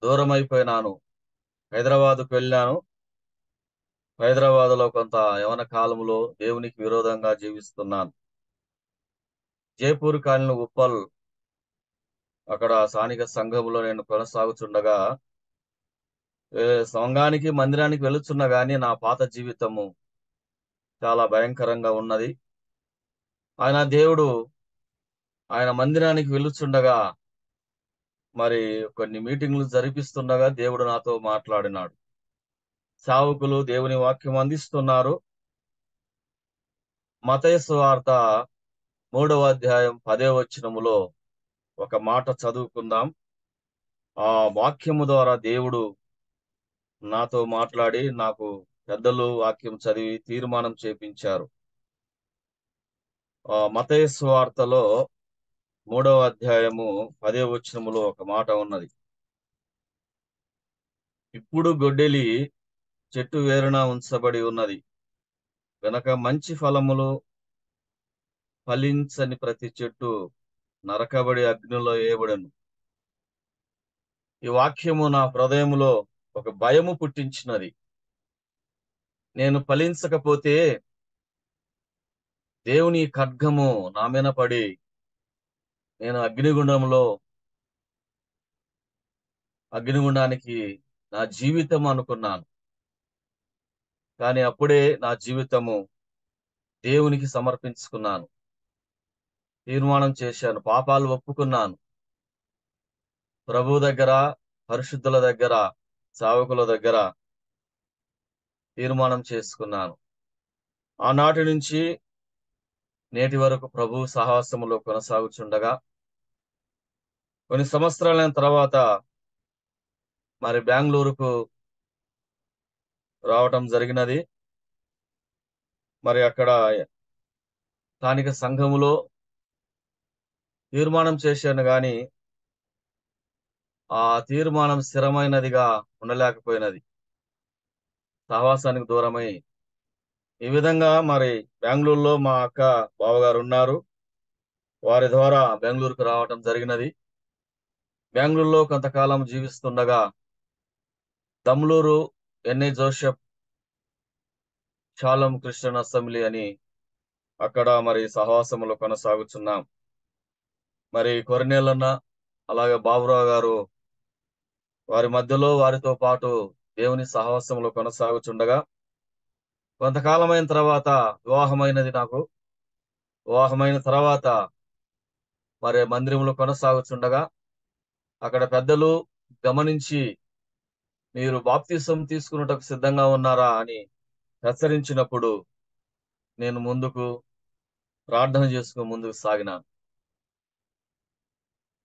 దూరం అయిపోయినాను. హైదరాబాద్కు వెళ్ళాను. హైదరాబాద్లో కొంత యవన కాలంలో దేవునికి విరోధంగా జీవిస్తున్నాను. జైపూర్ కాలనీ, ఉప్పల్, అక్కడ స్థానిక సంఘములో నేను కొనసాగుతుండగా సంఘానికి, మందిరానికి వెళుతున్నా గానీ నా పాత జీవితము చాలా భయంకరంగా ఉన్నది. దేవుడు ఆయన మందిరానికి వెళుతుండగా మరి కొన్ని మీటింగ్లు జరిపిస్తుండగా దేవుడు నాతో మాట్లాడినాడు. సేవకులు దేవుని వాక్యం అందిస్తున్నారు. మత్తయి సువార్త 3వ అధ్యాయం 10వ వచనములో ఒక మాట చదువుకుందాం. ఆ వాక్యము ద్వారా దేవుడు నాతో మాట్లాడి నాకు పెద్దలు వాక్యం చదివి తీర్మానం చేపించారు. మత్తయి సువార్తలో 3వ అధ్యాయము 10వ వచనములో ఒక మాట ఉన్నది. ఇప్పుడు గొడ్డలి చెట్టు వేరున ఉంచబడి ఉన్నది గనక మంచి ఫలములు ఫలించని ప్రతి చెట్టు నరకబడి అగ్నిలో వేయబడెను. ఈ వాక్యము నా హృదయములో ఒక భయము పుట్టించినది. నేను ఫలించకపోతే దేవుని ఖడ్గము నా మీద పడి నేను అగ్నిగుండానికి నా జీవితం అనుకున్నాను. కానీ అప్పుడే నా జీవితము దేవునికి సమర్పించుకున్నాను. తీర్మానం చేశాను, పాపాలు ఒప్పుకున్నాను. ప్రభు దగ్గర, పరిశుద్ధుల దగ్గర, సేవకుల దగ్గర తీర్మానం చేసుకున్నాను. ఆనాటి నుంచి నేటి వరకు ప్రభు సహవాసములో కొనసాగుచుండగా కొన్ని సంవత్సరాలైన తర్వాత మరి బెంగళూరుకు రావటం జరిగినది. మరి అక్కడ స్థానిక సంఘములో తీర్మానం చేశాను, గాని ఆ తీర్మానం స్థిరమైనదిగా ఉండలేకపోయినది. సహవాసానికి దూరమై ఈ విధంగా మరి బెంగళూరులో మా అక్క బావగారు ఉన్నారు. వారి ద్వారా బెంగళూరుకు రావటం జరిగినది. బెంగళూరులో కొంతకాలం జీవిస్తుండగా దమ్లూరు ఎన్ఏ జోసెఫ్ షాሎም క్రిస్టియన్ అసెంబ్లీ అని అక్కడ మరి సహవాసములో కొనసాగుచున్నాం. మరి కొరనేలన్న అలాగే బాబురావు గారు వారి మధ్యలో వారితో పాటు దేవుని సహవాసంలో కొనసాగుచుండగా కొంతకాలమైన తర్వాత వివాహమైనది నాకు. వివాహమైన తర్వాత మరి మందిరంలో కొనసాగుచుండగా అక్కడ పెద్దలు గమనించి మీరు బాప్తిసం తీసుకున్నటకు సిద్ధంగా ఉన్నారా అని హెచ్చరించినప్పుడు నేను ముందుకు ప్రార్థన చేసుకుని ముందుకు సాగినాను.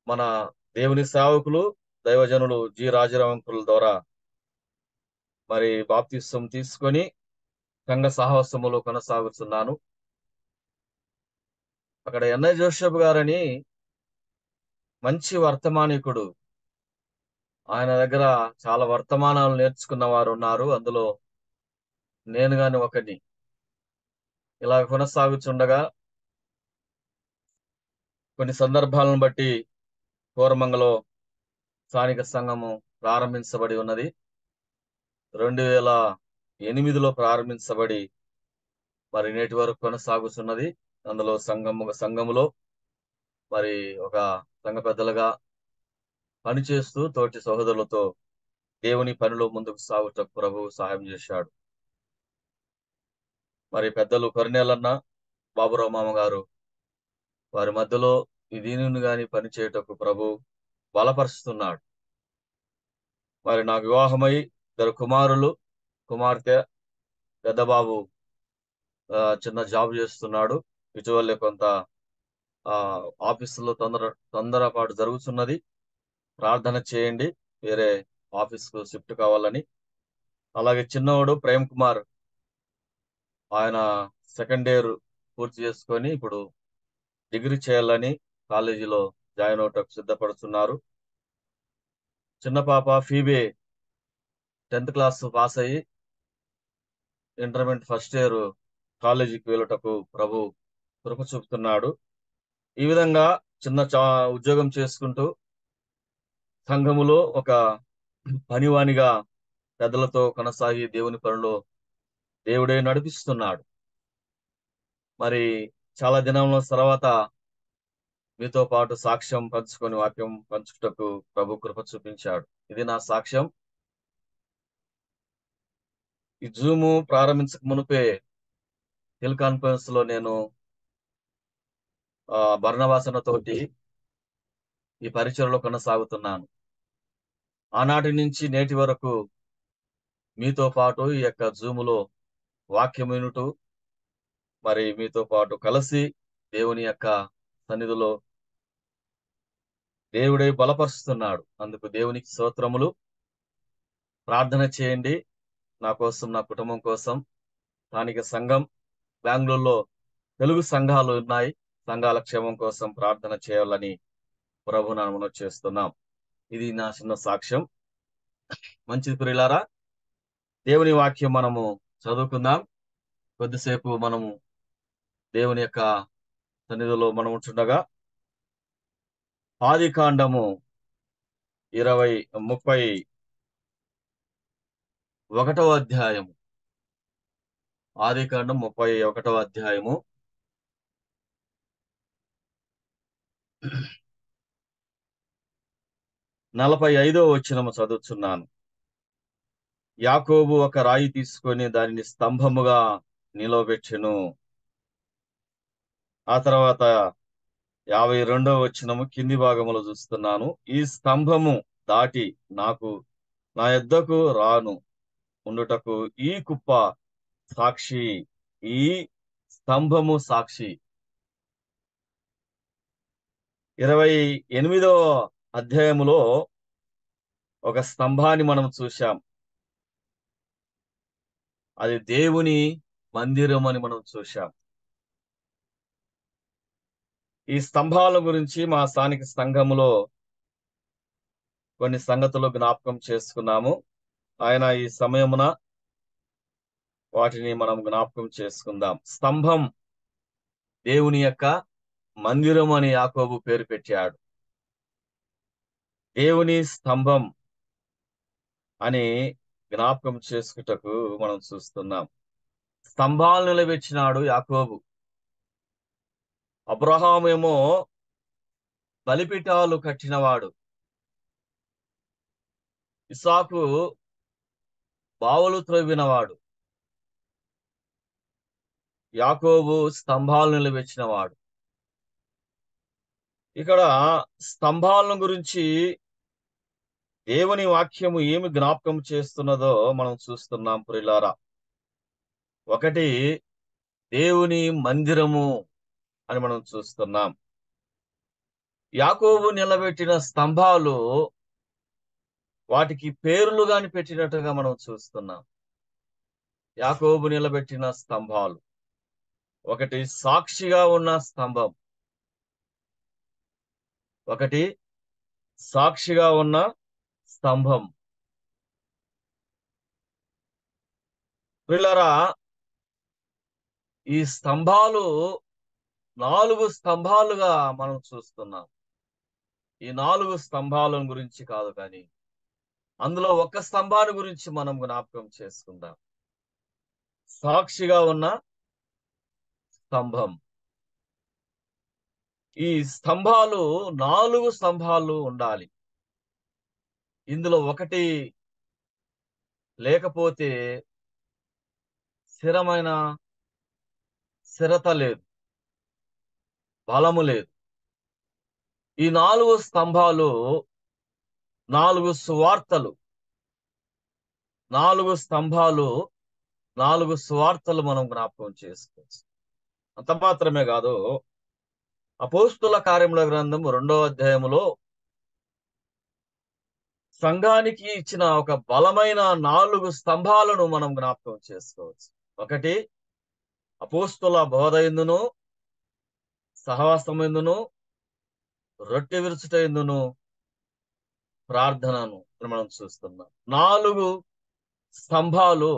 మన దేవుని సేవకులు దైవజనులు జి రాజరావంకుల ద్వారా మరి బాప్తిసం తీసుకొని సంఘ సాహసములో కొనసాగుతున్నాను. అక్కడ ఎన్ఐ జోసెఫ్ గారని మంచి వర్తమానికుడు. ఆయన దగ్గర చాలా వర్తమానాలు నేర్చుకున్న వారు ఉన్నారు. అందులో నేను గాని ఒకటి. ఇలా కొనసాగుచుండగా కొన్ని సందర్భాలను బట్టి కోరమంగలో స్థానిక సంఘము ప్రారంభించబడి ఉన్నది. 2008లో ప్రారంభించబడి మరి నేటి వరకు కొనసాగుతున్నది. అందులో సంఘములో మరి ఒక సంఘ పెద్దలుగా పనిచేస్తూ తోటి సహోదరులతో దేవుని పనిలో ముందుకు సాగుటకు ప్రభు సహాయం చేశాడు. మరి పెద్దలు కొరనేలన్న బాబురావు మామ గారు వారి మధ్యలో ఈ దీనిని గాని పనిచేయటకు ప్రభు బలపరుస్తున్నాడు. మరి నాకు వివాహమై 2 కుమారులు, కుమార్తె. పెద్ద బాబు చిన్న జాబ్ చేస్తున్నాడు. ఇటీవలే కొంత ఆఫీసులో తొందరపాటు జరుగుతున్నది. ప్రార్థన చేయండి, వేరే ఆఫీస్ కు షిఫ్ట్ కావాలని. అలాగే చిన్నవాడు ప్రేమ్ కుమార్, ఆయన సెకండ్ ఇయర్ పూర్తి చేసుకొని ఇప్పుడు డిగ్రీ చేయాలని కాలేజీలో జాయిన్ అవటకు సిద్ధపడుతున్నారు. చిన్న పాప ఫీబే 10th క్లాస్ పాస్ అయ్యి ఇంటర్మీడియట్ ఫస్ట్ ఇయర్ కాలేజీకి వెళ్ళటకు ప్రభు కృప చూపుతున్నాడు. ఈ విధంగా చిన్న ఉద్యోగం చేసుకుంటూ సంఘములో ఒక పనివానిగా పెద్దలతో కొనసాగి దేవుని పనిలో దేవుడే నడిపిస్తున్నాడు. మరి చాలా దినంలో తర్వాత మీతో పాటు సాక్ష్యం పంచుకొని వాక్యం పంచుటకు ప్రభు కృప చూపించాడు. ఇది నా సాక్ష్యం. ఈ జూము ప్రారంభించక మునిపే టెలికాన్ఫరెన్స్ లో నేను బర్ణవాసనతోటి ఈ పరిచయలో కొనసాగుతున్నాను. ఆనాటి నుంచి నేటి వరకు మీతో పాటు ఈ యొక్క జూములో వాక్యం వినుటూ మరి మీతో పాటు కలిసి దేవుని యొక్క సన్నిధిలో దేవుడే బలపరుస్తున్నాడు. అందుకు దేవునికి స్తోత్రములు. ప్రార్థన చేయండి నా కోసం, నా కుటుంబం కోసం. స్థానిక సంఘం బెంగళూరులో తెలుగు సంఘాలు ఉన్నాయి. సంఘాల క్షేమం కోసం ప్రార్థన చేయాలని ప్రభు నామమున చేస్తున్నాం. ఇది నా చిన్న సాక్ష్యం. మంచిది ప్రియులారా, దేవుని వాక్యం మనము చదువుకుందాం. కొద్దిసేపు మనము దేవుని యొక్క సన్నిధిలో మనం ఉంటుండగా ఆదికాండము 31వ అధ్యాయము. ఆదికాండం 31వ అధ్యాయము 45వ వచనము చదువుతున్నాను. యాకోబు ఒక రాయి తీసుకొని దానిని స్తంభముగా నిలవబెట్టెను. ఆ తర్వాత 52వ వచనము కింది భాగములో చూస్తున్నాను. ఈ స్తంభము దాటి నా యొద్దకు రాను ఉండుటకు ఈ కుప్ప సాక్షి, ఈ స్తంభము సాక్షి. 28వ అధ్యాయములో ఒక స్తంభాన్ని మనం చూశాం. అది దేవుని మందిరం అని మనం చూశాం. ఈ స్తంభాల గురించి మా స్థానిక సంఘములో కొన్ని సంగతులు జ్ఞాపకం చేసుకున్నాము. ఆయన ఈ సమయమున వాటిని మనం జ్ఞాపకం చేసుకుందాం. స్తంభం దేవుని యొక్క మందిరం అని యాకోబు పేరు పెట్టాడు. దేవుని స్తంభం అని జ్ఞాపకం చేసుకుటకు మనం చూస్తున్నాం. స్తంభాలు నిలబెట్టినాడు యాకోబు. అబ్రహాం ఏమో బలిపీఠాలు కట్టినవాడు. ఇస్సాకు బావులు త్రవ్వినవాడు. యాకోబు స్తంభాలు నిలబెచ్చినవాడు. ఇక్కడ స్తంభాలను గురించి దేవుని వాక్యము ఏమి జ్ఞాపకం చేస్తున్నదో మనం చూస్తున్నాం ప్రియులారా. ఒకటి దేవుని మందిరము అని మనం చూస్తున్నాం. యాకోబు నిలబెట్టిన స్తంభాలు వాటికి పేర్లు గాని పెట్టినట్టుగా మనం చూస్తున్నాం. యాకోబు నిలబెట్టిన స్తంభాలు, ఒకటి సాక్షిగా ఉన్న స్తంభం, ఒకటి సాక్షిగా ఉన్న స్తంభం. పిల్లరా, ఈ స్తంభాలు 4 స్తంభాలుగా మనం చూస్తున్నాం. ఈ 4 స్తంభాల గురించి కాదు, కానీ అందులో ఒక స్తంభాన్ని గురించి మనం జ్ఞాపకం చేసుకుందాం. సాక్షిగా ఉన్న స్తంభం. ఈ స్తంభాలు 4 స్తంభాలు ఉండాలి. ఇందులో ఒకటి లేకపోతే స్థిరత లేదు, బలము లేదు. ఈ 4 స్తంభాలు 4 సువార్తలు. 4 స్తంభాలు 4 సువార్తలు మనం జ్ఞాపకం చేసుకోవచ్చు. అంత మాత్రమే కాదు, అపోస్తుల కార్యముల గ్రంథం 2వ అధ్యాయములో సంఘానికి ఇచ్చిన ఒక బలమైన 4 స్తంభాలను మనం జ్ఞాపకం చేసుకోవచ్చు. ఒకటి అపోస్తుల బోధ యందును, సహవాసమెందును, రొట్టె విరుచుట యందును, ప్రార్థనను మనం చూస్తున్నాం. 4 స్తంభాలు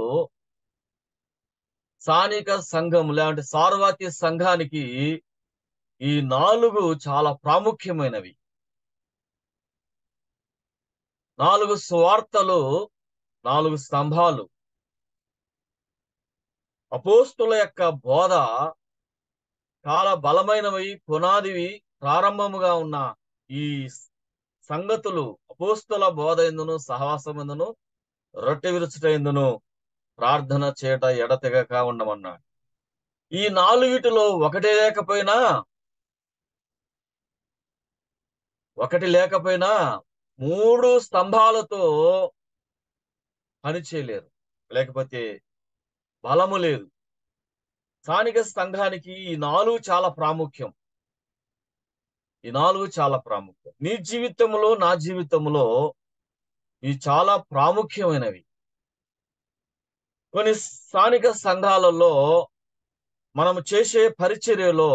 స్థానిక సంఘం లేదంటే సార్వత్రిక సంఘానికి ఈ 4 చాలా ప్రాముఖ్యమైనవి. 4 సువార్తలు, 4 స్తంభాలు. అపోస్తుల యొక్క బోధ చాలా బలమైనవి, పునాదివి, ప్రారంభముగా ఉన్న ఈ సంగతులు అపోస్తుల బోధ యందును, సహవాసమెందును, రొట్టె విరుచుట యందును, ప్రార్థన చేయట ఎడతెగక ఉండమన్నాడు. ఈ 4 ఒకటి లేకపోయినా 3 స్తంభాలతో పని చేయలేరు, లేకపోతే బలము లేదు. స్థానిక సంఘానికి ఈ 4 చాలా ప్రాముఖ్యం. ఈ 4 చాలా ప్రాముఖ్యం. నీ జీవితంలో, నా జీవితంలో ఇవి చాలా ప్రాముఖ్యమైనవి. కొన్ని స్థానిక సంఘాలలో మనము చేసే పరిచర్యలో,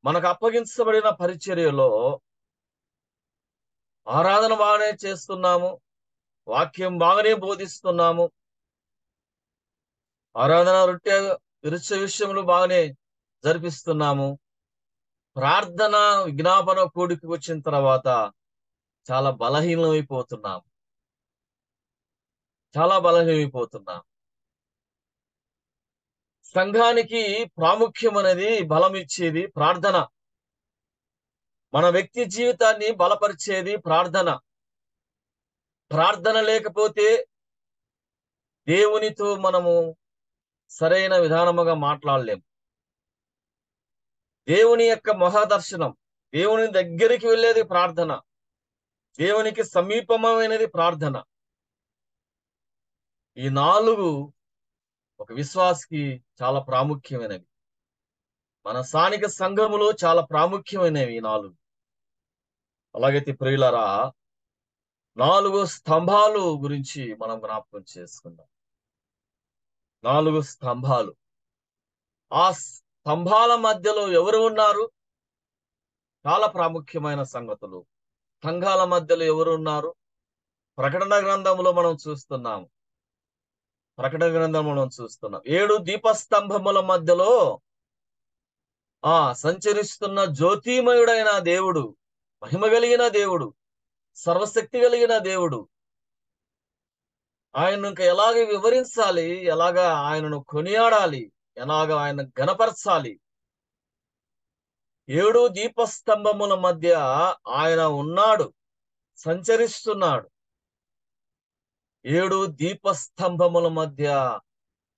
మనకు అప్పగించబడిన పరిచర్యలో ఆరాధన బాగానే చేస్తున్నాము, వాక్యం బాగానే బోధిస్తున్నాము, ఆరాధన రొట్టె విరుచ విషయంలో బాగానే జరిపిస్తున్నాము. ప్రార్థన విజ్ఞాపన కూడికి వచ్చిన తర్వాత చాలా బలహీనమైపోతున్నాం. సంఘానికి ప్రాముఖ్యం అనేది, బలం ఇచ్చేది ప్రార్థన. మన వ్యక్తి జీవితాన్ని బలపరిచేది ప్రార్థన. ప్రార్థన లేకపోతే దేవునితో మనము సరైన విధానముగా మాట్లాడలేము. దేవుని యొక్క మహాదర్శనం, దేవుని దగ్గరికి వెళ్ళేది ప్రార్థన, దేవునికి సమీపమైనది ప్రార్థన. ఈ 4 ఒక విశ్వాసికి చాలా ప్రాముఖ్యమైనవి. మన స్థానిక సంఘములో చాలా ప్రాముఖ్యమైనవి ఈ 4. అలాగైతే ప్రియులారా, 4 స్తంభాలు గురించి మనం జ్ఞాపకం చేసుకుందాం. 4 స్తంభాలు. ఆ స్తంభాల మధ్యలో ఎవరు ఉన్నారు? చాలా ప్రాముఖ్యమైన సంగతులు. సంఘాల మధ్యలో ఎవరు ఉన్నారు? ప్రకటన గ్రంథంలో మనం చూస్తున్నాము. 7 దీపస్తంభముల మధ్యలో సంచరిస్తున్న జ్యోతిమయుడైన దేవుడు, మహిమ కలిగిన దేవుడు, సర్వశక్తి కలిగిన దేవుడు. ఆయనను ఇంకా ఎలాగ వివరించాలి, ఎలాగా ఆయనను కొనియాడాలి, ఎలాగ ఆయన ఘనపరచాలి, 7 దీపస్తంభముల మధ్య ఆయన ఉన్నాడు, సంచరిస్తున్నాడు. 7 దీపస్తంభముల మధ్య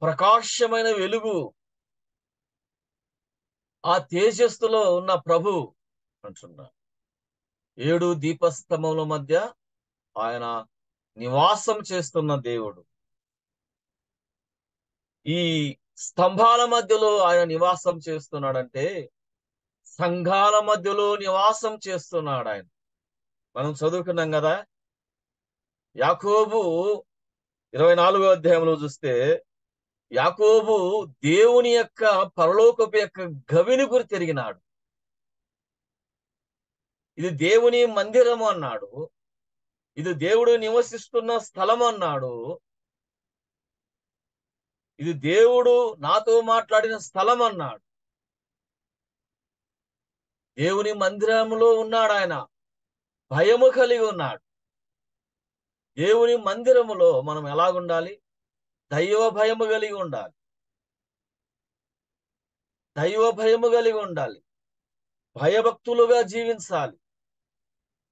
ప్రకాశమైన వెలుగు, ఆ తేజస్సులో ఉన్న ప్రభు అంటున్నాడు. 7 దీపస్తంభముల మధ్య ఆయన నివాసం చేస్తున్న దేవుడు. ఈ స్తంభాల మధ్యలో ఆయన నివాసం చేస్తున్నాడంటే సంఘాల మధ్యలో నివాసం చేస్తున్నాడు ఆయన. మనం చదువుకున్నాం కదా, యాకోబు 24వ అధ్యాయంలో చూస్తే యాకోబు దేవుని యొక్క పరలోకపు యొక్క గవిని గురి తిరిగినాడు. ఇది దేవుని మందిరము అన్నాడు, ఇది దేవుడు నివసిస్తున్న స్థలం అన్నాడు, ఇది దేవుడు నాతో మాట్లాడిన స్థలం అన్నాడు. దేవుని మందిరములో ఉన్నాడు ఆయన, భయము కలిగి ఉన్నాడు. దేవుని మందిరములో మనం ఎలాగుండాలి? దైవ భయము కలిగి ఉండాలి, దైవ భయము కలిగి ఉండాలి, భయభక్తులుగా జీవించాలి.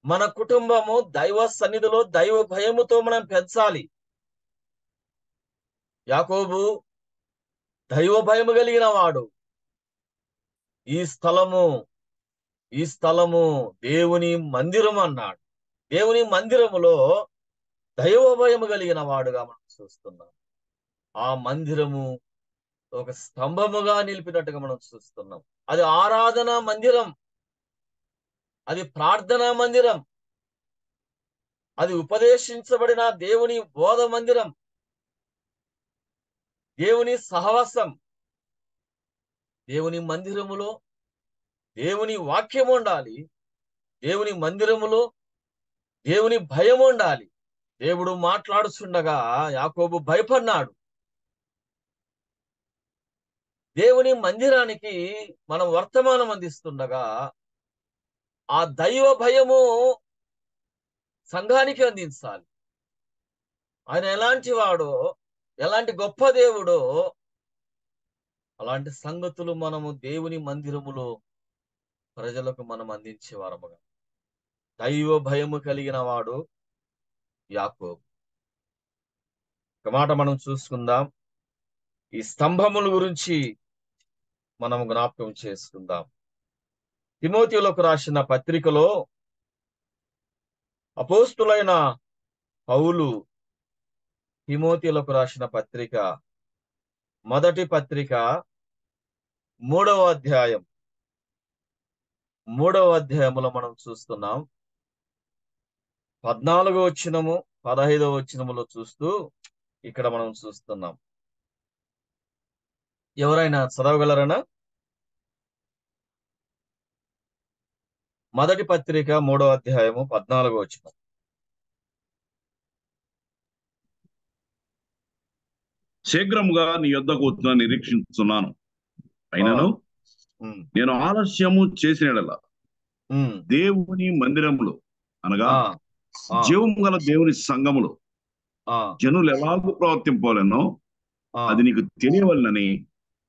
మన కుటుంబము దైవ సన్నిధిలో దైవ భయముతో మనం పెంచాలి. యాకోబు దైవ భయము కలిగిన వాడు. ఈ స్థలము దేవుని మందిరం అన్నాడు. దేవుని మందిరములో దైవ భయము కలిగిన వాడుగా మనం చూస్తున్నాం. ఆ మందిరము ఒక స్తంభముగా నిలిపినట్టుగా మనం చూస్తున్నాం. అది ఆరాధనా మందిరం, అది ప్రార్థనా మందిరం, అది ఉపదేశించబడిన దేవుని బోధ మందిరం, దేవుని సహవాసం. దేవుని మందిరములో దేవుని వాక్యం ఉండాలి, దేవుని మందిరములో దేవుని భయం ఉండాలి. దేవుడు మాట్లాడుచుండగా యాకోబు భయపడినాడు. దేవుని మందిరానికి మనం వర్తమానం అందిస్తుండగా ఆ దైవ భయము సంఘానికి అందించాలి. ఆయన ఎలాంటి వాడో, ఎలాంటి గొప్ప దేవుడో అలాంటి సంగతులు మనము దేవుని మందిరములో ప్రజలకు మనం అందించే వారముగా. దైవ భయము కలిగిన వాడు యాకోబు. ఒక మాట మనం చూసుకుందాం. ఈ స్తంభముల గురించి మనం జ్ఞాపకం చేసుకుందాం. తిమోతిలకు రాసిన పత్రికలో అపోస్తులైన పౌలు తిమోతిలకు రాసిన పత్రిక, మొదటి పత్రిక 3వ అధ్యాయం 3వ అధ్యాయములో మనం చూస్తున్నాం. 14వ వచనము 15వ వచనములో చూస్తూ ఇక్కడ మనం చూస్తున్నాం. ఎవరైనా చదవగలరనా? మొదటి పత్రిక 3వ అధ్యాయము 14వ వచనం. శీఘ్రముగా నీ యొద్దకు వచ్చున నిరీక్షిస్తున్నాను, అయినను నేను ఆలస్యము చేసిన దేవుని మందిరములో అనగా జీవము గల దేవుని సంఘములో జనులు ఎలాగూ ప్రవర్తింపాలనో అది నీకు తెలియవలనని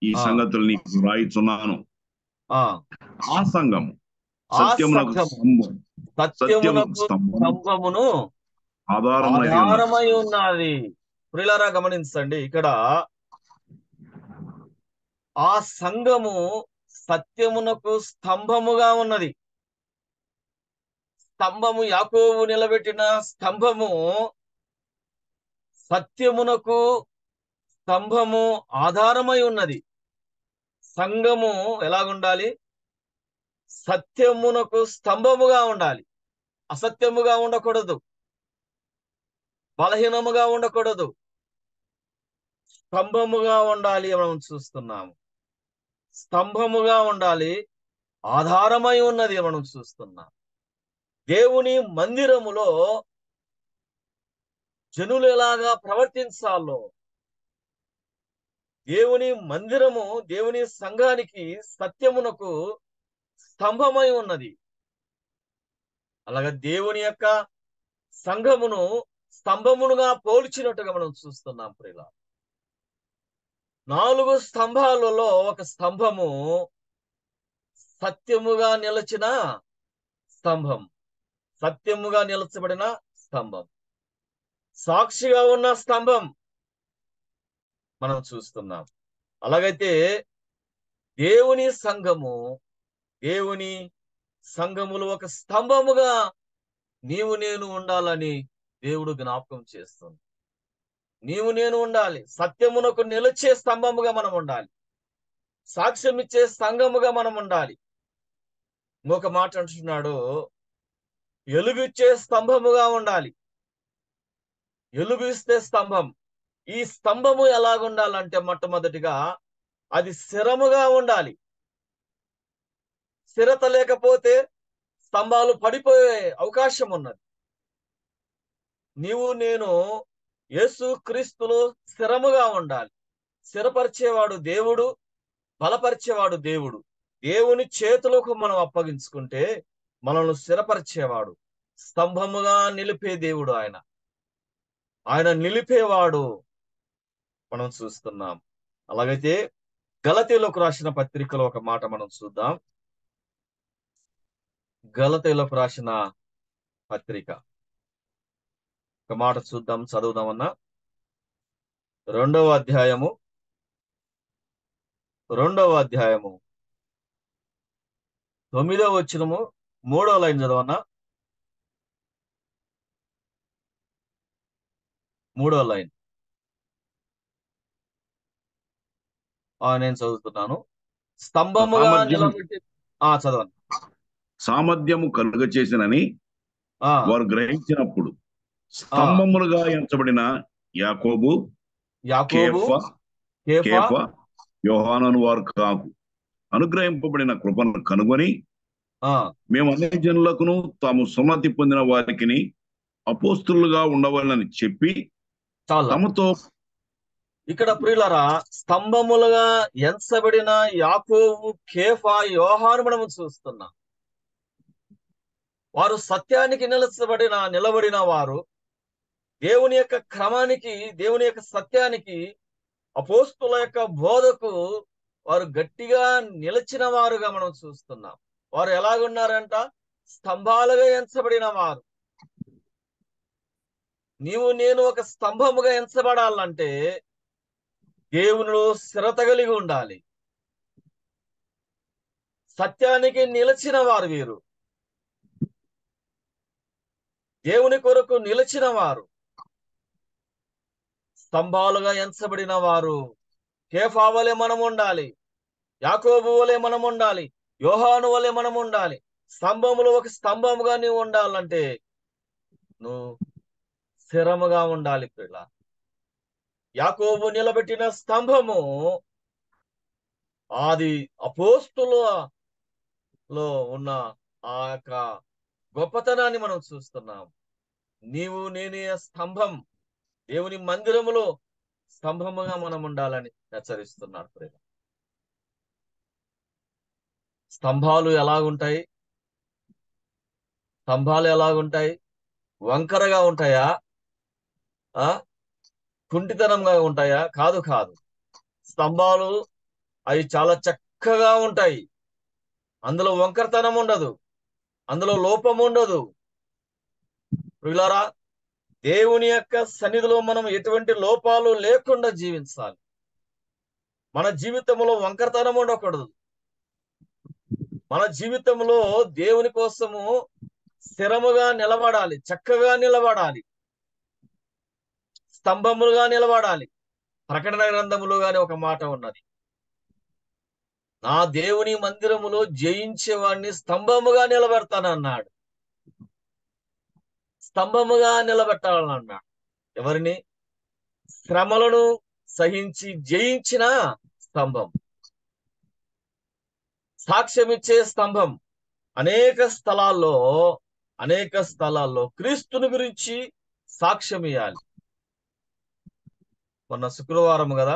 ఈ సంగతులు నీకు రాయిచున్నాను. ఆ సంఘము స్తంభమును ఆధారమై ఉన్నది. ప్రియులారా గమనించండి, ఇక్కడ ఆ సంఘము సత్యమునకు స్తంభముగా ఉన్నది. స్తంభము, యాకోబు నిలబెట్టిన స్తంభము సత్యమునకు స్తంభము ఆధారమై ఉన్నది. సంఘము ఎలాగుండాలి? సత్యమునకు స్తంభముగా ఉండాలి, అసత్యముగా ఉండకూడదు, బలహీనముగా ఉండకూడదు, స్తంభముగా ఉండాలి. మనం చూస్తున్నాము, స్తంభముగా ఉండాలి, ఆధారమై ఉన్నది మనం చూస్తున్నాం. దేవుని మందిరములో జనులు ఎలాగా ప్రవర్తించాలో, దేవుని మందిరము దేవుని సంఘానికి సత్యమునకు స్తంభమై ఉన్నది. అలాగా దేవుని యొక్క సంఘమును స్తంభమునుగా పోల్చినట్టుగా మనం చూస్తున్నాం. ప్రియుల 4 స్తంభాలలో ఒక స్తంభము సత్యముగా నిలిచిన స్తంభం, సత్యముగా నిలచబడిన స్తంభం, సాక్షిగా ఉన్న స్తంభం మనం చూస్తున్నాం. అలాగైతే దేవుని సంఘములు ఒక స్తంభముగా నీవు నేను ఉండాలని దేవుడు జ్ఞాపకం చేస్తుంది. నీవు నేను ఉండాలి, సత్యమునకు నిలిచే స్తంభముగా మనం ఉండాలి, సాక్ష్యం ఇచ్చే సంఘముగా మనం ఉండాలి. ఇంకొక మాట అంటున్నాడు, ఎలుగిచ్చే స్తంభముగా ఉండాలి. ఎలుగిస్తే స్తంభం. ఈ స్తంభము ఎలాగుండాలంటే మొట్టమొదటిగా అది స్థిరముగా ఉండాలి. స్థిరత లేకపోతే స్తంభాలు పడిపోయే అవకాశం ఉన్నది. నీవు నేను యేసు క్రీస్తులో స్థిరముగా ఉండాలి. స్థిరపరిచేవాడు దేవుడు, బలపరిచేవాడు దేవుడు. దేవుని చేతులకు మనం అప్పగించుకుంటే మనల్ని స్థిరపరిచేవాడు, స్తంభముగా నిలిపే దేవుడు ఆయన నిలిపేవాడు మనం చూస్తున్నాం. అలాగైతే గలతీయులకు రాసిన పత్రికలో ఒక మాట మనం చూద్దాం. గలతీయులకు రాసిన పత్రిక ఒక మాట చూద్దాం, చదువుదామన్నా. 2వ అధ్యాయము 9వ వచనము 3వ లైన్ చదవన్నా. 3వ లైన్ నేను చదువుతున్నాను. స్తంభముగా నిలబెట్టి చదవండి. సామర్థ్యము కలుగ చేసినని వారు గ్రహించినప్పుడు స్తంభములుగా ఎంచబడిన యాకోబు, కేఫా, యోహాను వారు కాకు అనుగ్రహింపబడిన కృపను కనుగొని మేము అన్ని జనులకును తాము సున్నతి పొందిన వారికి అపోస్తులుగా ఉండవాలని చెప్పి తమతో. ఇక్కడ ప్రియులరా, స్తంభములుగా ఎంచబడిన యాకోబు, కేఫా, యోహాను మనము చూస్తున్నాం. వారు సత్యానికి నిలబడిన వారు, దేవుని యొక్క క్రమానికి, దేవుని యొక్క సత్యానికి, అపోస్తుల యొక్క బోధకు వారు గట్టిగా నిలిచిన వారుగా మనం చూస్తున్నాం. వారు ఎలాగున్నారంట? స్తంభాలుగా ఎంచబడిన వారు. నీవు నేను ఒక స్తంభముగా ఎంచబడాలంటే దేవునిలో స్థిరత కలిగి ఉండాలి. సత్యానికి నిలిచిన వారు వీరు, దేవుని కొరకు నిలిచిన వారు, స్తంభాలుగా ఎంచబడిన వారు. కేఫా వలె మనం ఉండాలి, యాకోబు వలె మనం ఉండాలి, యోహాను వలె మనం ఉండాలి. స్తంభములు ఒక స్తంభముగా నీవు ఉండాలంటే నువ్వు స్థిరముగా ఉండాలి. పిల్ల యాకోబు నిలబెట్టిన స్తంభము ఆది అపోస్తులలో ఉన్న ఆ యొక్క గొప్పతనాన్ని మనం చూస్తున్నాం. నీవు నేనే స్తంభం, దేవుని మందిరములో స్తంభముగా మనం ఉండాలని హెచ్చరిస్తున్నాడు. ప్రేమ స్తంభాలు ఎలాగుంటాయి? వంకరగా ఉంటాయా? కుంటితనంగా ఉంటాయా? కాదు. స్తంభాలు అవి చాలా చక్కగా ఉంటాయి. అందులో వంకరతనం ఉండదు, అందులో లోపం ఉండదు. ప్రియులారా, దేవుని యొక్క సన్నిధిలో మనం ఎటువంటి లోపాలు లేకుండా జీవించాలి. మన జీవితంలో వంకరతనం ఉండకూడదు. మన జీవితంలో దేవుని కోసము స్థిరముగా నిలబడాలి, చక్కగా నిలబడాలి, స్తంభములుగా నిలబడాలి. ప్రకటన గ్రంథములుగానే ఒక మాట ఉన్నది, నా దేవుని మందిరములో జయించేవాడిని స్తంభముగా నిలబెడతానన్నాడు. స్తంభముగా నిలబెట్టాలన్నాడు. ఎవరిని? శ్రమలను సహించి జయించిన స్తంభం, సాక్ష్యం ఇచ్చే స్తంభం. అనేక స్థలాల్లో క్రీస్తుని గురించి సాక్ష్యం ఇవ్వాలి. మొన్న శుక్రవారం కదా,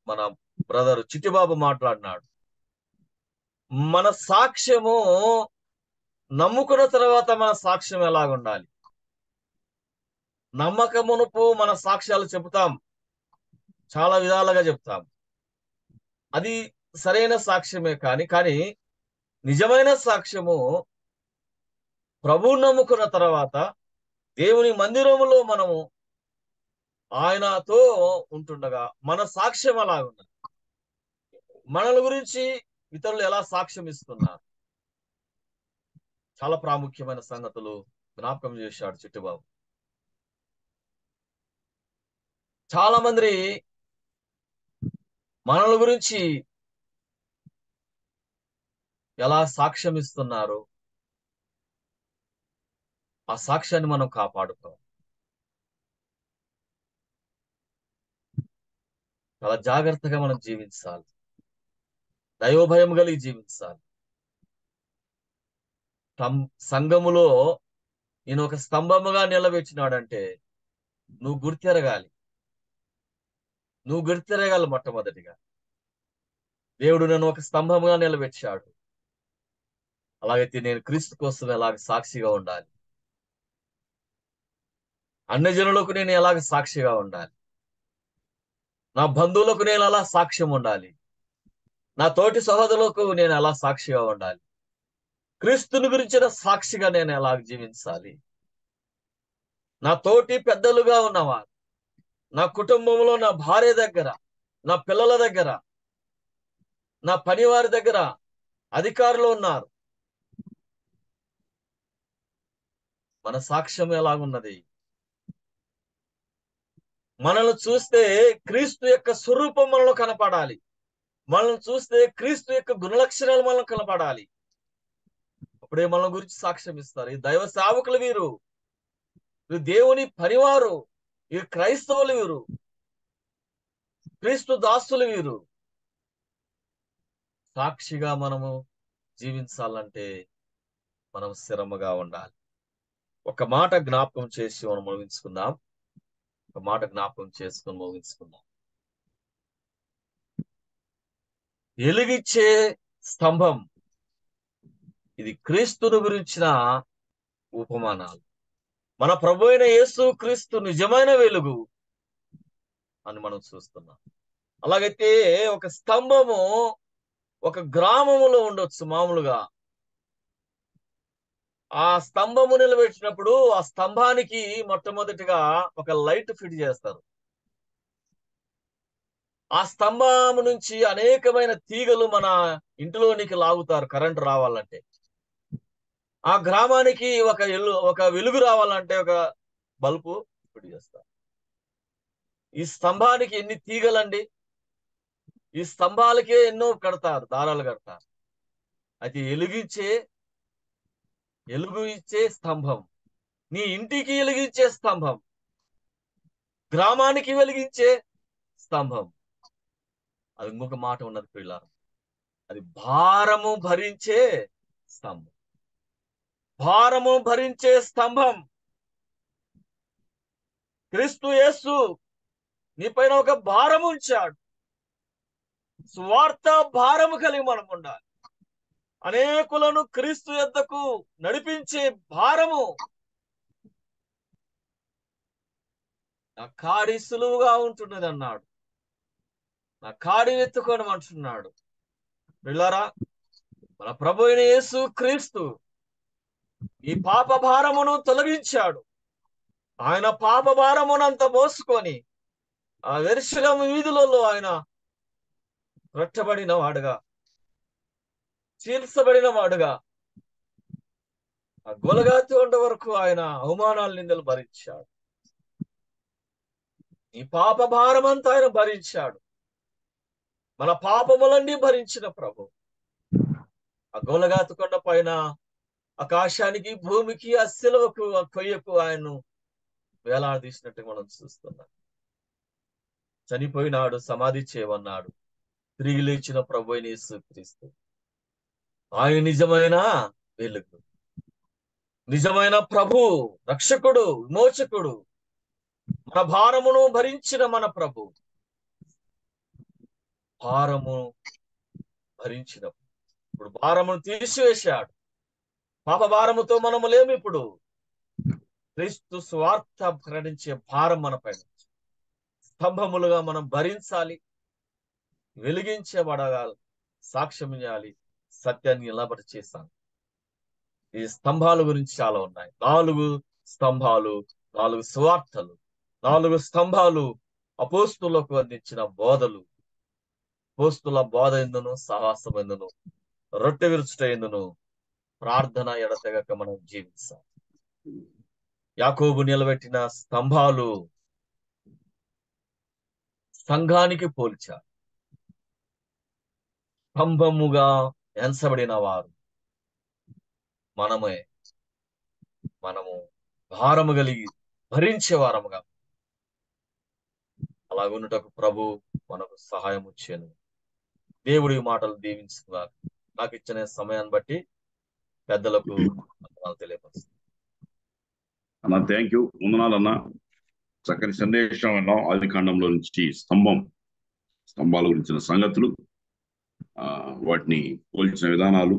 మన బ్రదర్ చిట్టిబాబు మాట్లాడినాడు. మన సాక్ష్యము నమ్ముకున్న తర్వాత మన సాక్ష్యం ఎలాగుండాలి? నమ్మకమునుపు మన సాక్ష్యాలు చెబుతాం, చాలా విధాలుగా చెప్తాం. అది సరైన సాక్ష్యమే. కానీ నిజమైన సాక్ష్యము ప్రభువు నమ్ముకున్న తర్వాత దేవుని మందిరములో మనము ఆయనతో ఉంటుండగా మన సాక్ష్యం అలాగున్నది. మనల గురించి ఇతరులు ఎలా సాక్ష్యం ఇస్తున్నారు? చాలా ప్రాముఖ్యమైన సంగతులు జ్ఞాపకం చేశాడు చిట్టుబాబు. చాలా మంది మనల గురించి ఎలా సాక్ష్యం ఇస్తున్నారు, ఆ సాక్ష్యాన్ని మనం కాపాడుకోవాలి. చాలా జాగ్రత్తగా మనం జీవించాలి, దైవభయం కలిగి జీవించాలి. సంఘములో నేను ఒక స్తంభముగా నిలబెట్టినాడంటే నువ్వు గుర్తెరగాలి. మొట్టమొదటిగా దేవుడు నన్ను ఒక స్తంభముగా నిలబెట్టాడు. అలాగైతే నేను క్రీస్తు కోసం ఎలాగ సాక్షిగా ఉండాలి, అన్యజనులకు నేను ఎలాగ సాక్షిగా ఉండాలి, నా బంధువులకు నేను ఎలా సాక్ష్యం ఉండాలి, నా తోటి సహోదరులకు నేను ఎలా సాక్షిగా ఉండాలి, క్రీస్తుని గురించిన సాక్షిగా నేను ఎలా జీవించాలి, నా తోటి పెద్దలుగా ఉన్నవారు, నా కుటుంబంలో నా భార్య దగ్గర, నా పిల్లల దగ్గర, నా పనివారి దగ్గర అధికారులు ఉన్నారు, మన సాక్ష్యం ఎలాగున్నది? మనల్ని చూస్తే క్రీస్తు యొక్క స్వరూపం మనలో కనపడాలి. మనల్ని చూస్తే క్రీస్తు యొక్క గుణలక్షణాలు మనలో కనపడాలి. అప్పుడే మన గురించి సాక్ష్యం ఇస్తారు. ఈ దైవ సేవకులు వీరు, దేవుని పనివారు, ఈ క్రైస్తవులు వీరు, క్రీస్తు దాసులు వీరు. సాక్షిగా మనము జీవించాలంటే మనం స్థిరముగా ఉండాలి. ఒక మాట జ్ఞాపకం చేసి మనం ముగించుకుందాం. వెలిగిచ్చే స్తంభం, ఇది క్రీస్తుని గురించిన ఉపమానాలు. మన ప్రభు అయిన యేసు క్రీస్తు నిజమైన వెలుగు అని మనం చూస్తున్నాం. అలాగైతే ఒక స్తంభము ఒక గ్రామములో ఉండొచ్చు. మామూలుగా ఆ స్తంభము నిలబెట్టినప్పుడు ఆ స్తంభానికి మొట్టమొదటిగా ఒక లైట్ ఫిట్ చేస్తారు. ఆ స్తంభము నుంచి అనేకమైన తీగలు మన ఇంటిలోనికి లాగుతారు కరెంటు రావాలంటే. ఆ గ్రామానికి ఒక వెలుగు రావాలంటే ఒక బల్బు ఫిట్ చేస్తారు. ఈ స్తంభానికి ఎన్ని తీగలండి! ఈ స్తంభాలకే ఎన్నో కడతారు, దారాలు కడతారు. అయితే వెలుగు ఇచ్చే స్తంభం, నీ ఇంటికి వెలిగించే స్తంభం, గ్రామానికి వెలిగించే స్తంభం. అది ఇంకొక మాట ఉన్నది పిల్లలు, అది భారము భరించే స్తంభం. భారము భరించే స్తంభం క్రీస్తు యేసు నీ పైన ఒక భారం ఉంచాడు. స్వార్థ భారము కలిగి మనం ఉండాలి. అనేకులను క్రీస్తు యొద్దకు నడిపించే భారము. నా కాడి సులువుగా ఉంటున్నది అన్నాడు, నా కాడి ఎత్తుకొని అంటున్నాడు. పిల్లరా, మన ప్రభు అయిన యేసు క్రీస్తు ఈ పాప భారమును తొలగించాడు. ఆయన పాప భారమునంత మోసుకొని ఆ యెరూషలేము వీధులలో ఆయన రట్టబడిన వాడుగా, చీల్చబడిన వాడుగా, ఆ గొలగాతి ఉండ వరకు ఆయన అవమానాలు నిందలు భరించాడు. ఈ పాప భారమంతా ఆయన భరించాడు. మన పాపములన్నీ భరించిన ప్రభు ఆ గొలగాతి కొండ పైన ఆకాశానికి, భూమికి, ఆ శిలువకు, ఆ కొయ్యకు ఆయన్ను వేలాడదీసినట్టు మనం చూస్తున్నాం. చనిపోయినాడు, సమాధి చేయమన్నాడు, తిరిగి లేచిన ప్రభు అయిన యేసుక్రీస్తు ఆయన నిజమైన వెలుగు, నిజమైన ప్రభు, రక్షకుడు, విమోచకుడు, మన భారమును భరించిన మన ప్రభు. భారము భరించినప్పుడు ఇప్పుడు భారమును తీసివేశాడు. పాప భారముతో మనము లేము. ఇప్పుడు క్రీస్తు స్వార్థ ప్రకటించే భారం మన పైన స్తంభములుగా మనం భరించాలి, వెలిగించబడాలి, సాక్ష్యం చేయాలి. సత్యాన్ని నిలబడి చేశాను. ఈ స్తంభాల గురించి చాలా ఉన్నాయి. 4 స్తంభాలు, 4 సువార్తలు, 4 స్తంభాలు అపోస్తులకు అందించిన బోధలు. అపోస్తుల బోధ ఎందును, సహవాసం ఎందును, రొట్టె విరుచుట ఎందును, ప్రార్థన ఎడతెగక మనం జీవిస్తాం. యాకోబు నిలబెట్టిన స్తంభాలు సంఘానికి పోల్చారు. స్తంభముగా ఎంచబడిన వారు మనము భారము కలిగి భరించే వారముగా అలాగున్నటకు ప్రభు మనకు సహాయం వచ్చాను. దేవుడి మాటలు దీవించుకున్నారు. నాకు ఇచ్చిన సమయాన్ని బట్టి పెద్దలకు తెలియపరుస్తుంది. అన్న థ్యాంక్ యూ, వందనాలన్నా. చక్కని సందేశం విన్నాం. ఆది కాండంలో నుంచి స్తంభాల గురించిన సంగతులు, వాటిని పోల్చిన విధానాలు,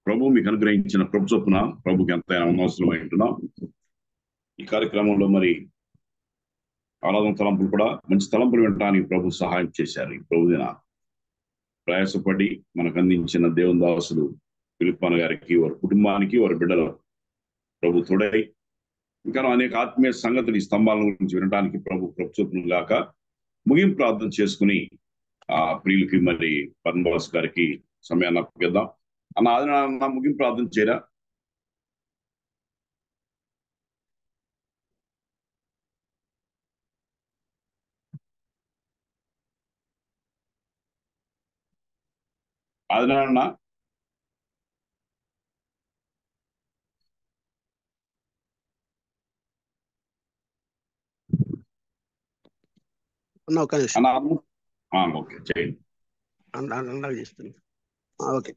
ప్రభు మీకు అనుగ్రహించిన ప్రభు చొప్పున ప్రభుకి ఎంతైనా అవసరమై ఉంటున్నాం. ఈ కార్యక్రమంలో మరి ఆరాధన తలంపులు కూడా మంచి తలంపులు వినడానికి ప్రభు సహాయం చేశారు. ఈ ప్రభు దిన ప్రయాసపడి మనకు అందించిన దేవుని దాసులు ఫిలిప్పన్న గారికి, వారి కుటుంబానికి, వారి బిడ్డల ప్రభు తోడై ఇంకా అనేక ఆత్మీయ సంగతులు ఈ స్తంభాల గురించి వినడానికి ప్రభు చొప్పును గాక. ముగింపు ప్రార్థన చేసుకుని ప్రియులకి మరి బర్నబాస్ గారికి సమయాన్ని అప్పగిద్దాం. అన్న ముగింపు ప్రార్థన చేయరా? అదనా ఒక నిమిషం. ఓకే చేయండి. చేస్తాను. ఓకే.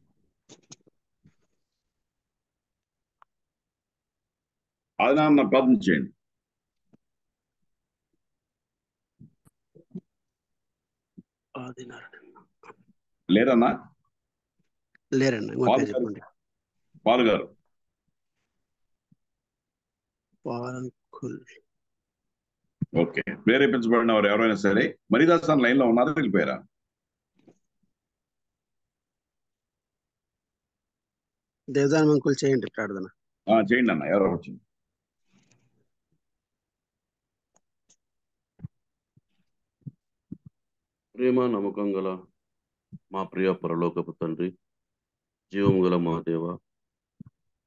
అదనా ప్రార్థన చేయండి. లేరన్నా? లేరన్నా. చెప్పండి. పాల్ గారు. ఓకే, ప్రేరేపించబడిన వారు ఎవరైనా సరే మరిదాసాన్ లైన్ లో ఉన్నారా, వెళ్ళిపోయారా? దేవదానం అంకుల్ చేయండి ప్రార్థన. చేయండి అన్న. ఎవరో వచ్చింది. ప్రేమ నమ్మకం గల మా ప్రియ పరలోకపు తండ్రి, జీవము గల మా దేవ,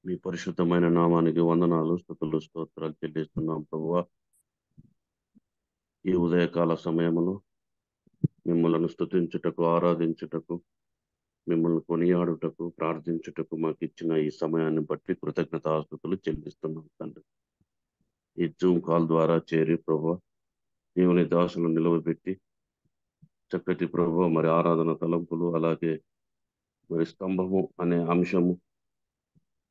మీ పరిశుద్ధమైన నామానికి వందనాలు, స్తుతులు, స్తోత్రాలు చెల్లిస్తున్నాం ప్రభువా. ఈ ఉదయకాల సమయమును మిమ్మల్ని స్తుతించుటకు, ఆరాధించుటకు, మిమ్మల్ని కొనియాడుటకు, ప్రార్థించుటకు మాకు ఇచ్చిన ఈ సమయాన్ని బట్టి కృతజ్ఞతాస్తుతులు చెల్లిస్తున్నాం తండ్రి. ఈ జూమ్ కాల్ ద్వారా చేరి ప్రభువా దేవుని దాసులు నిలవబెట్టి చక్కటి ప్రభువా మరి ఆరాధన తలంపులు, అలాగే మరి స్తంభము అనే అంశము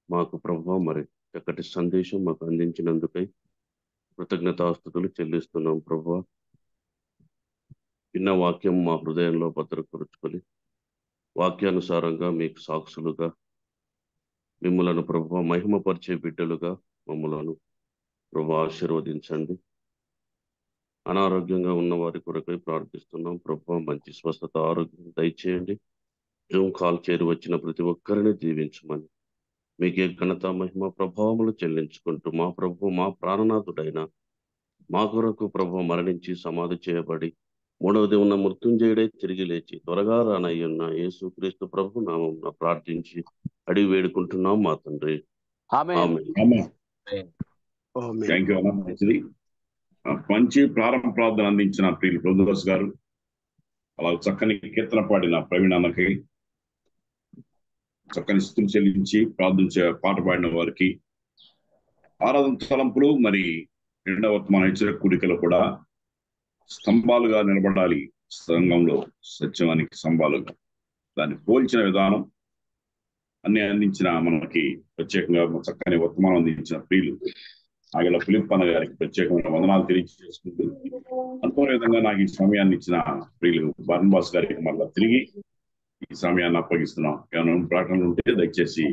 మాకు ప్రభువా మరి చక్కటి సందేశం మాకు అందించినందుకై కృతజ్ఞతాస్తుతులు చెల్లిస్తున్నాం ప్రభువా. విన్న వాక్యం మా హృదయంలో భద్రపరుచుకొని వాక్యానుసారంగా మీకు సాక్షులుగా మిమ్మలను ప్రభువా మహిమపరిచే బిడ్డలుగా మమ్మలను ప్రభువా ఆశీర్వదించండి. అనారోగ్యంగా ఉన్న వారి కొరకై ప్రార్థిస్తున్నాం ప్రభువా, మంచి స్వస్థత, ఆరోగ్యం దయచేయండి. జూమ్ కాల్ చేరి వచ్చిన ప్రతి ఒక్కరిని దీవించమని మీకే ఘనత, మహిమ, ప్రభావములు చెల్లించుకుంటూ మా ప్రభు, మా ప్రాణనాథుడైన మా కొరకు ప్రభు మరణించి సమాధి చేయబడి మూడవ దేవున్న మృత్యుంజయుడై తిరిగి లేచి త్వరగా రానయ్యున్న యేసుక్రీస్తు ప్రభు నామమున ప్రార్థించి అడిగి వేడుకుంటున్నాం మా తండ్రి. థ్యాంక్ యూ అన్న. మంచిది. మంచి ప్రారంభ ప్రార్థన అందించిన ప్రియులు ప్రభుదాస్ గారు, అలాగే చక్కని కీర్తన పాడిన ప్రవీణ్ అన్నకి, చక్కని స్తుతులు చెల్లించి ప్రార్థించే పాట పాడిన వారికి, ఆరాధన తలంపులు మరి రెండవ వర్తమాన హెచ్చరిక కూడికలో కూడా స్తంభాలుగా నిలబడాలి సంఘంలో, సత్యానికి స్తంభాలుగా దాన్ని పోల్చిన విధానం అన్ని అందించిన మనకి ప్రత్యేకంగా చక్కని వర్తమానం అందించిన ప్రియులు ఆగల ఫిలిప్పన్న గారికి ప్రత్యేకమైన వందనాలు తెలియజేసుకుంటూ, అనుకోని విధంగా నాకు ఈ సమయాన్ని ఇచ్చిన ప్రియులు బర్నబాస్ గారికి మళ్ళీ తిరిగి ఈ సమయాన్ని అప్పగిస్తున్నాం. ఏమైనా ప్రకటనలు ఉంటే దయచేసి